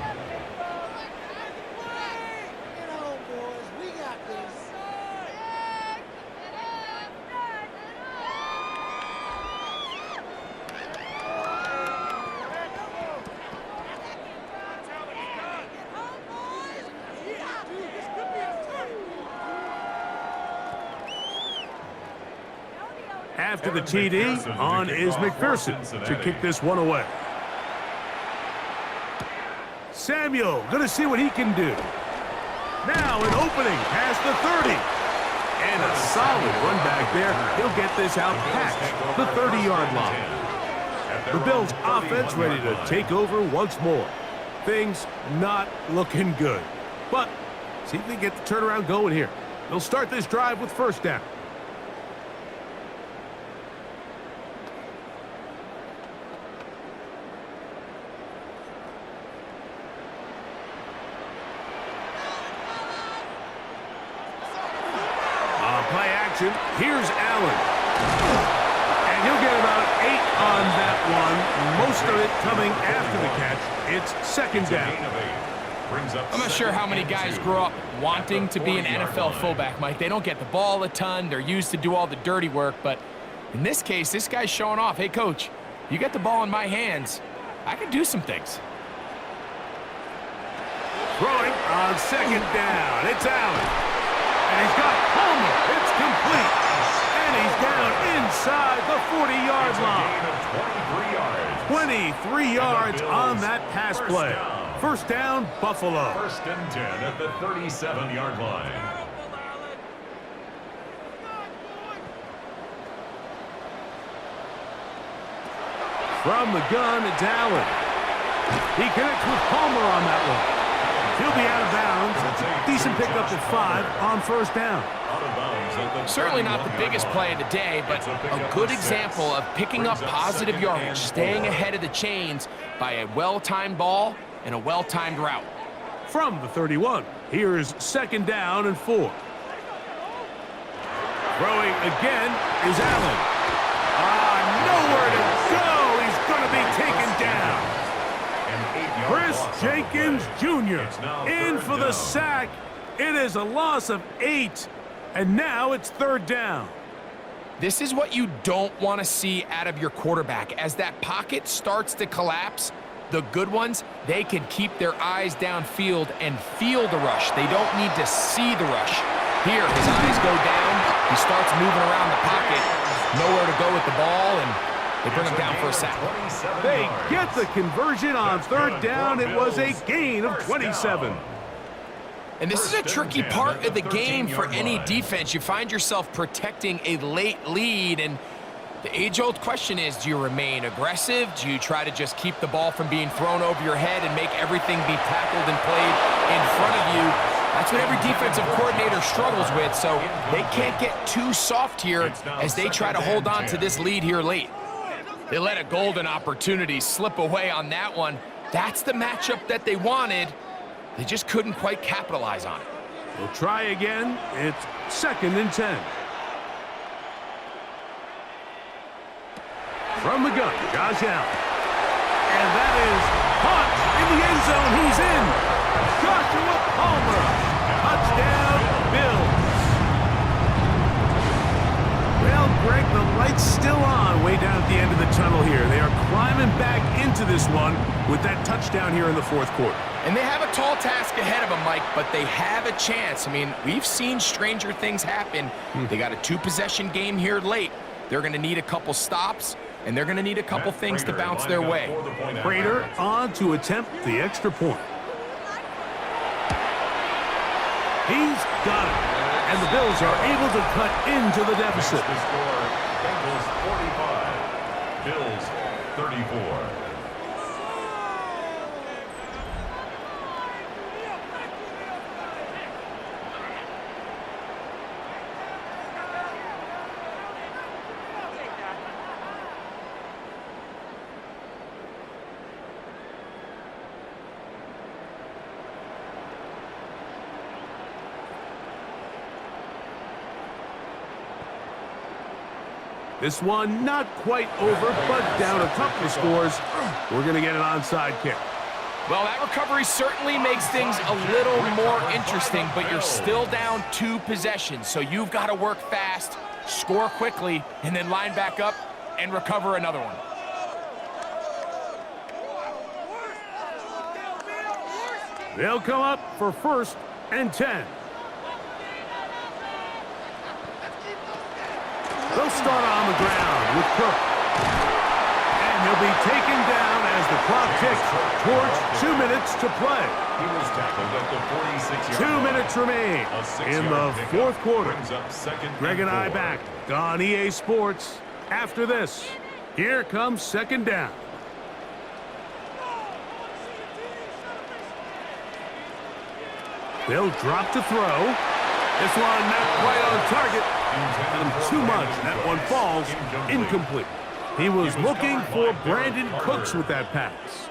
After the TD, on is McPherson to kick this one away. Samuel going to see what he can do. Now an opening past the 30. And a solid run back there. He'll get this out past the 30-yard line. The Bills offense ready to take over once more. Things not looking good. But see if they get the turnaround going here. They'll start this drive with first down. Play action. Here's Allen. And he'll get about 8 on that one. Most of it coming after the catch. It's second down. I'm not sure how many guys grow up wanting to be an NFL fullback, Mike. They don't get the ball a ton. They're used to do all the dirty work. But in this case, this guy's showing off. Hey, coach, you get the ball in my hands. I can do some things. Throwing on second down. It's Allen. And he's got Palmer. It's complete. And he's down inside the 40-yard line. 23 yards on that pass play. First down, Buffalo. First and 10 at the 37-yard line. From the gun, it's Allen. He connects with Palmer on that one. He'll be out of bounds. Decent pickup at 5 on first down. Certainly not the biggest play of the day, but a good example of picking up positive yardage, staying ahead of the chains by a well-timed ball and a well-timed route. From the 31, here's second down and 4. Throwing again is Allen. Nowhere to go. He's going to be taken down. Chris Jenkins Jr. in for the sack. It is a loss of 8, and now it's third down. This is what you don't want to see out of your quarterback. As that pocket starts to collapse, the good ones, they can keep their eyes downfield and feel the rush. They don't need to see the rush. Here, his eyes go down. He starts moving around the pocket. Nowhere to go with the ball, and they bring him down for a sack. They get the conversion on third down. It was a gain of 27. And this is a tricky part of the game for any defense. You find yourself protecting a late lead, and the age-old question is, do you remain aggressive? Do you try to just keep the ball from being thrown over your head and make everything be tackled and played in front of you? That's what every defensive coordinator struggles with, so they can't get too soft here as they try to hold on to this lead here late. They let a golden opportunity slip away on that one. That's the matchup that they wanted. They just couldn't quite capitalize on it. We'll try again. It's second and 10. From the gun, Josh Allen. And that is caught in the end zone. He's in. Joshua Palmer. Touchdown, Bills. Well, Greg, the light's still on on way down at the end of the tunnel here. They are climbing back into this one with that touchdown here in the fourth quarter. And they have a tall task ahead of them, Mike, but they have a chance. I mean, we've seen stranger things happen. They got a two-possession game here late. They're going to need a couple stops, and they're going to need a couple things to bounce their way. Prater on to attempt the extra point. He's got it. And the Bills are able to cut into the deficit. The score, Bengals 45, Bills 34. This one not quite over, but down a couple of scores. We're going to get an onside kick. Well, that recovery certainly makes things a little more interesting, but you're still down 2 possessions, so you've got to work fast, score quickly, and then line back up and recover another one. They'll come up for 1st and 10. They'll start on the ground with Cook. And he'll be taken down as the clock ticks towards 2 minutes to play. He was tackled at the 46-yard 2 line. minutes remain in the pickup fourth quarter. brings up second Greg and I 4. back on EA Sports after this. Here comes 2nd down. They'll drop to throw. This one not quite on target. And too much. That one falls incomplete. He was looking for Brandon Cooks with that pass.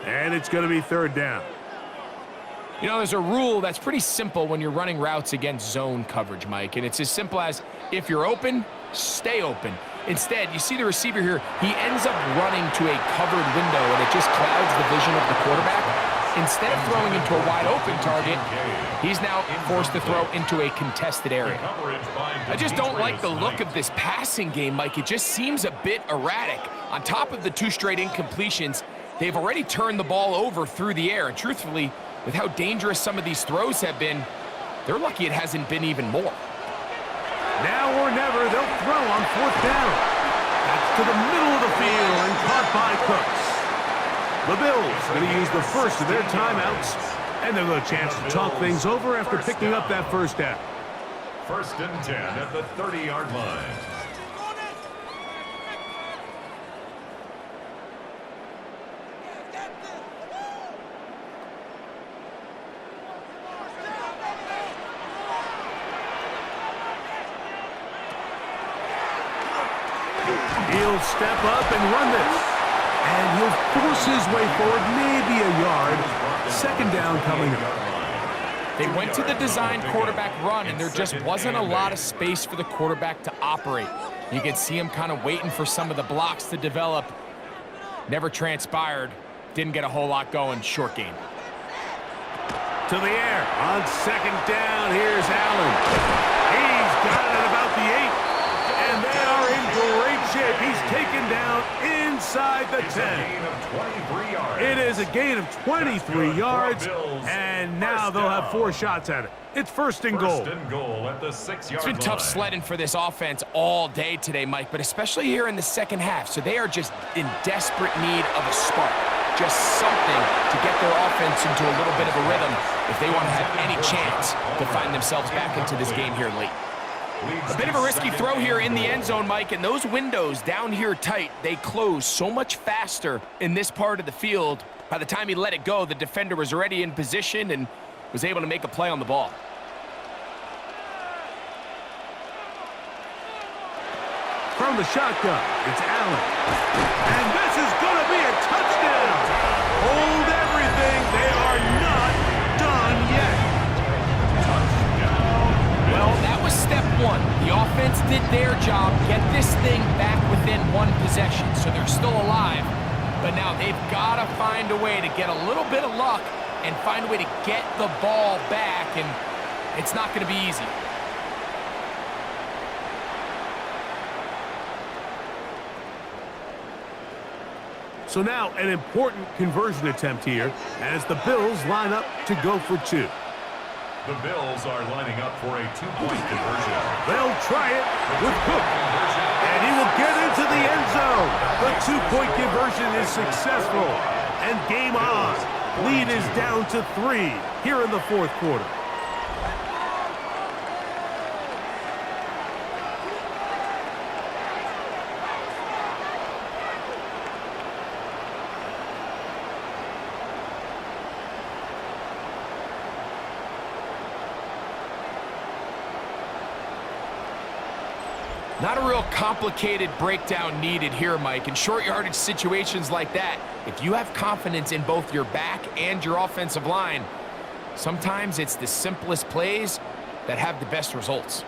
And it's going to be 3rd down. You know, there's a rule that's pretty simple when you're running routes against zone coverage, Mike, and it's as simple as if you're open, stay open. Instead, you see the receiver here, he ends up running to a covered window, and it just clouds the vision of the quarterback. Instead of throwing into a wide-open target, he's now forced to throw into a contested area. I just don't like the look of this passing game, Mike. It just seems a bit erratic. On top of the 2 straight incompletions, they've already turned the ball over through the air, and truthfully, with how dangerous some of these throws have been, they're lucky it hasn't been even more. Now or never, they'll throw on 4th down. That's to the middle of the field and caught by Cooks. The Bills going to use the first of their timeouts, and they'll get a chance to talk things over after picking up that 1st down. 1st and 10 at the 30-yard line. He'll step up and run this. And he'll force his way forward, maybe a yard. 2nd down coming up. They went to the designed quarterback run, and there just wasn't a lot of space for the quarterback to operate. You can see him kind of waiting for some of the blocks to develop. Never transpired. Didn't get a whole lot going. Short game. To the air. On 2nd down, here's Allen. He's got it at about the 8. And they are in great shape. He's taken down inside the 10. It is a gain of 23 yards, and now they'll have 4 shots at it. It's 1st and goal. 1st and goal at the 6-yard line. It's been tough sledding for this offense all day today, Mike, but especially here in the second half. So they are just in desperate need of a spark. Just something to get their offense into a little bit of a rhythm if they want to have any chance to find themselves back into this game here late. A bit of a risky throw here in the end zone, Mike, and those windows down here tight, they close so much faster in this part of the field. By the time he let it go, the defender was already in position and was able to make a play on the ball. From the shotgun, it's Allen. And this is going to be a touchdown. Hold everything. They are not done yet. Well, that was step 1. The offense did their job, get this thing back within 1 possession, so they're still alive. But now they've got to find a way to get a little bit of luck and find a way to get the ball back, and it's not going to be easy. So now an important conversion attempt here as the Bills line up to go for two. The Bills are lining up for a two-point conversion. They'll try it with Cook. And he will get into the end zone. The two-point conversion is successful. And game on. Lead is down to 3 here in the fourth quarter. Not a real complicated breakdown needed here, Mike. In short yardage situations like that, if you have confidence in both your back and your offensive line, sometimes it's the simplest plays that have the best results.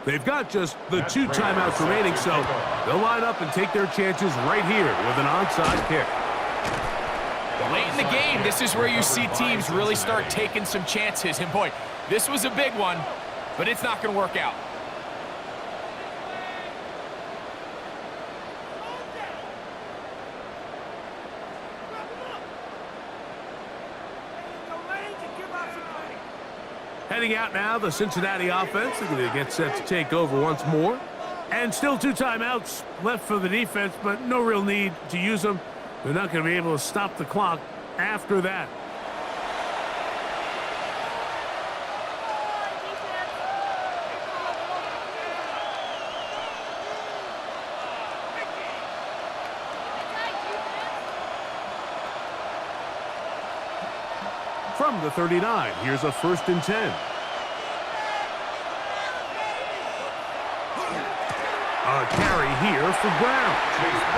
They've got just the 2 timeouts remaining, so they'll line up and take their chances right here with an onside kick. Late in the game, this is where you see teams really start taking some chances. And boy, this was a big one, but it's not going to work out. Heading out now, the Cincinnati offense. They're going to get set to take over once more. And still 2 timeouts left for the defense, but no real need to use them. They're not going to be able to stop the clock after that. From the 39, here's a 1st and 10. A carry here for Brown.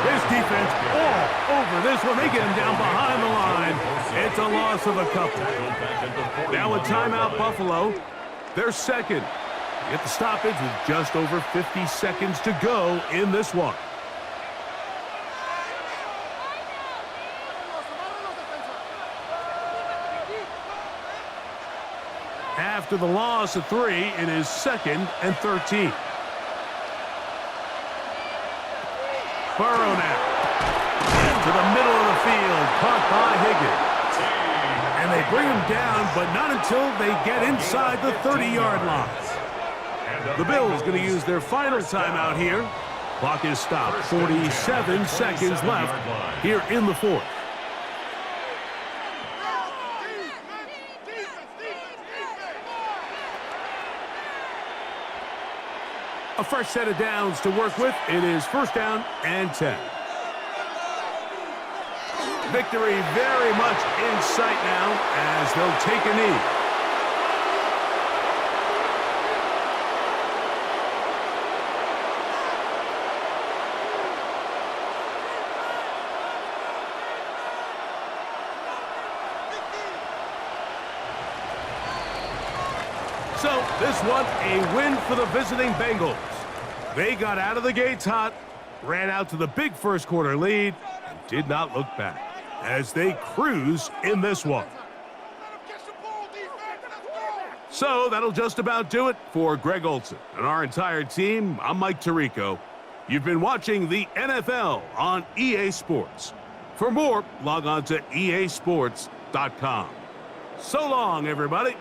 This defense all over this one. They get him down behind the line. It's a loss of a couple. Now a timeout, Buffalo. They're second. Get the stoppage with just over 50 seconds to go in this one. After the loss of 3, it is 2nd and 13. Burrow now. To the middle of the field, caught by Higgins. And they bring him down, but not until they get inside the 30-yard line. The Bills going to use their final timeout here. Clock is stopped. 47 seconds left here in the fourth. A fresh set of downs to work with. It is 1st down and 10. Victory very much in sight now as they'll take a knee. So this one, a win for the visiting Bengals. They got out of the gates hot, ran out to the big first quarter lead, and did not look back as they cruise in this one. So that'll just about do it for Greg Olsen and our entire team. I'm Mike Tirico. You've been watching the NFL on EA Sports. For more, log on to easports.com. So long, everybody.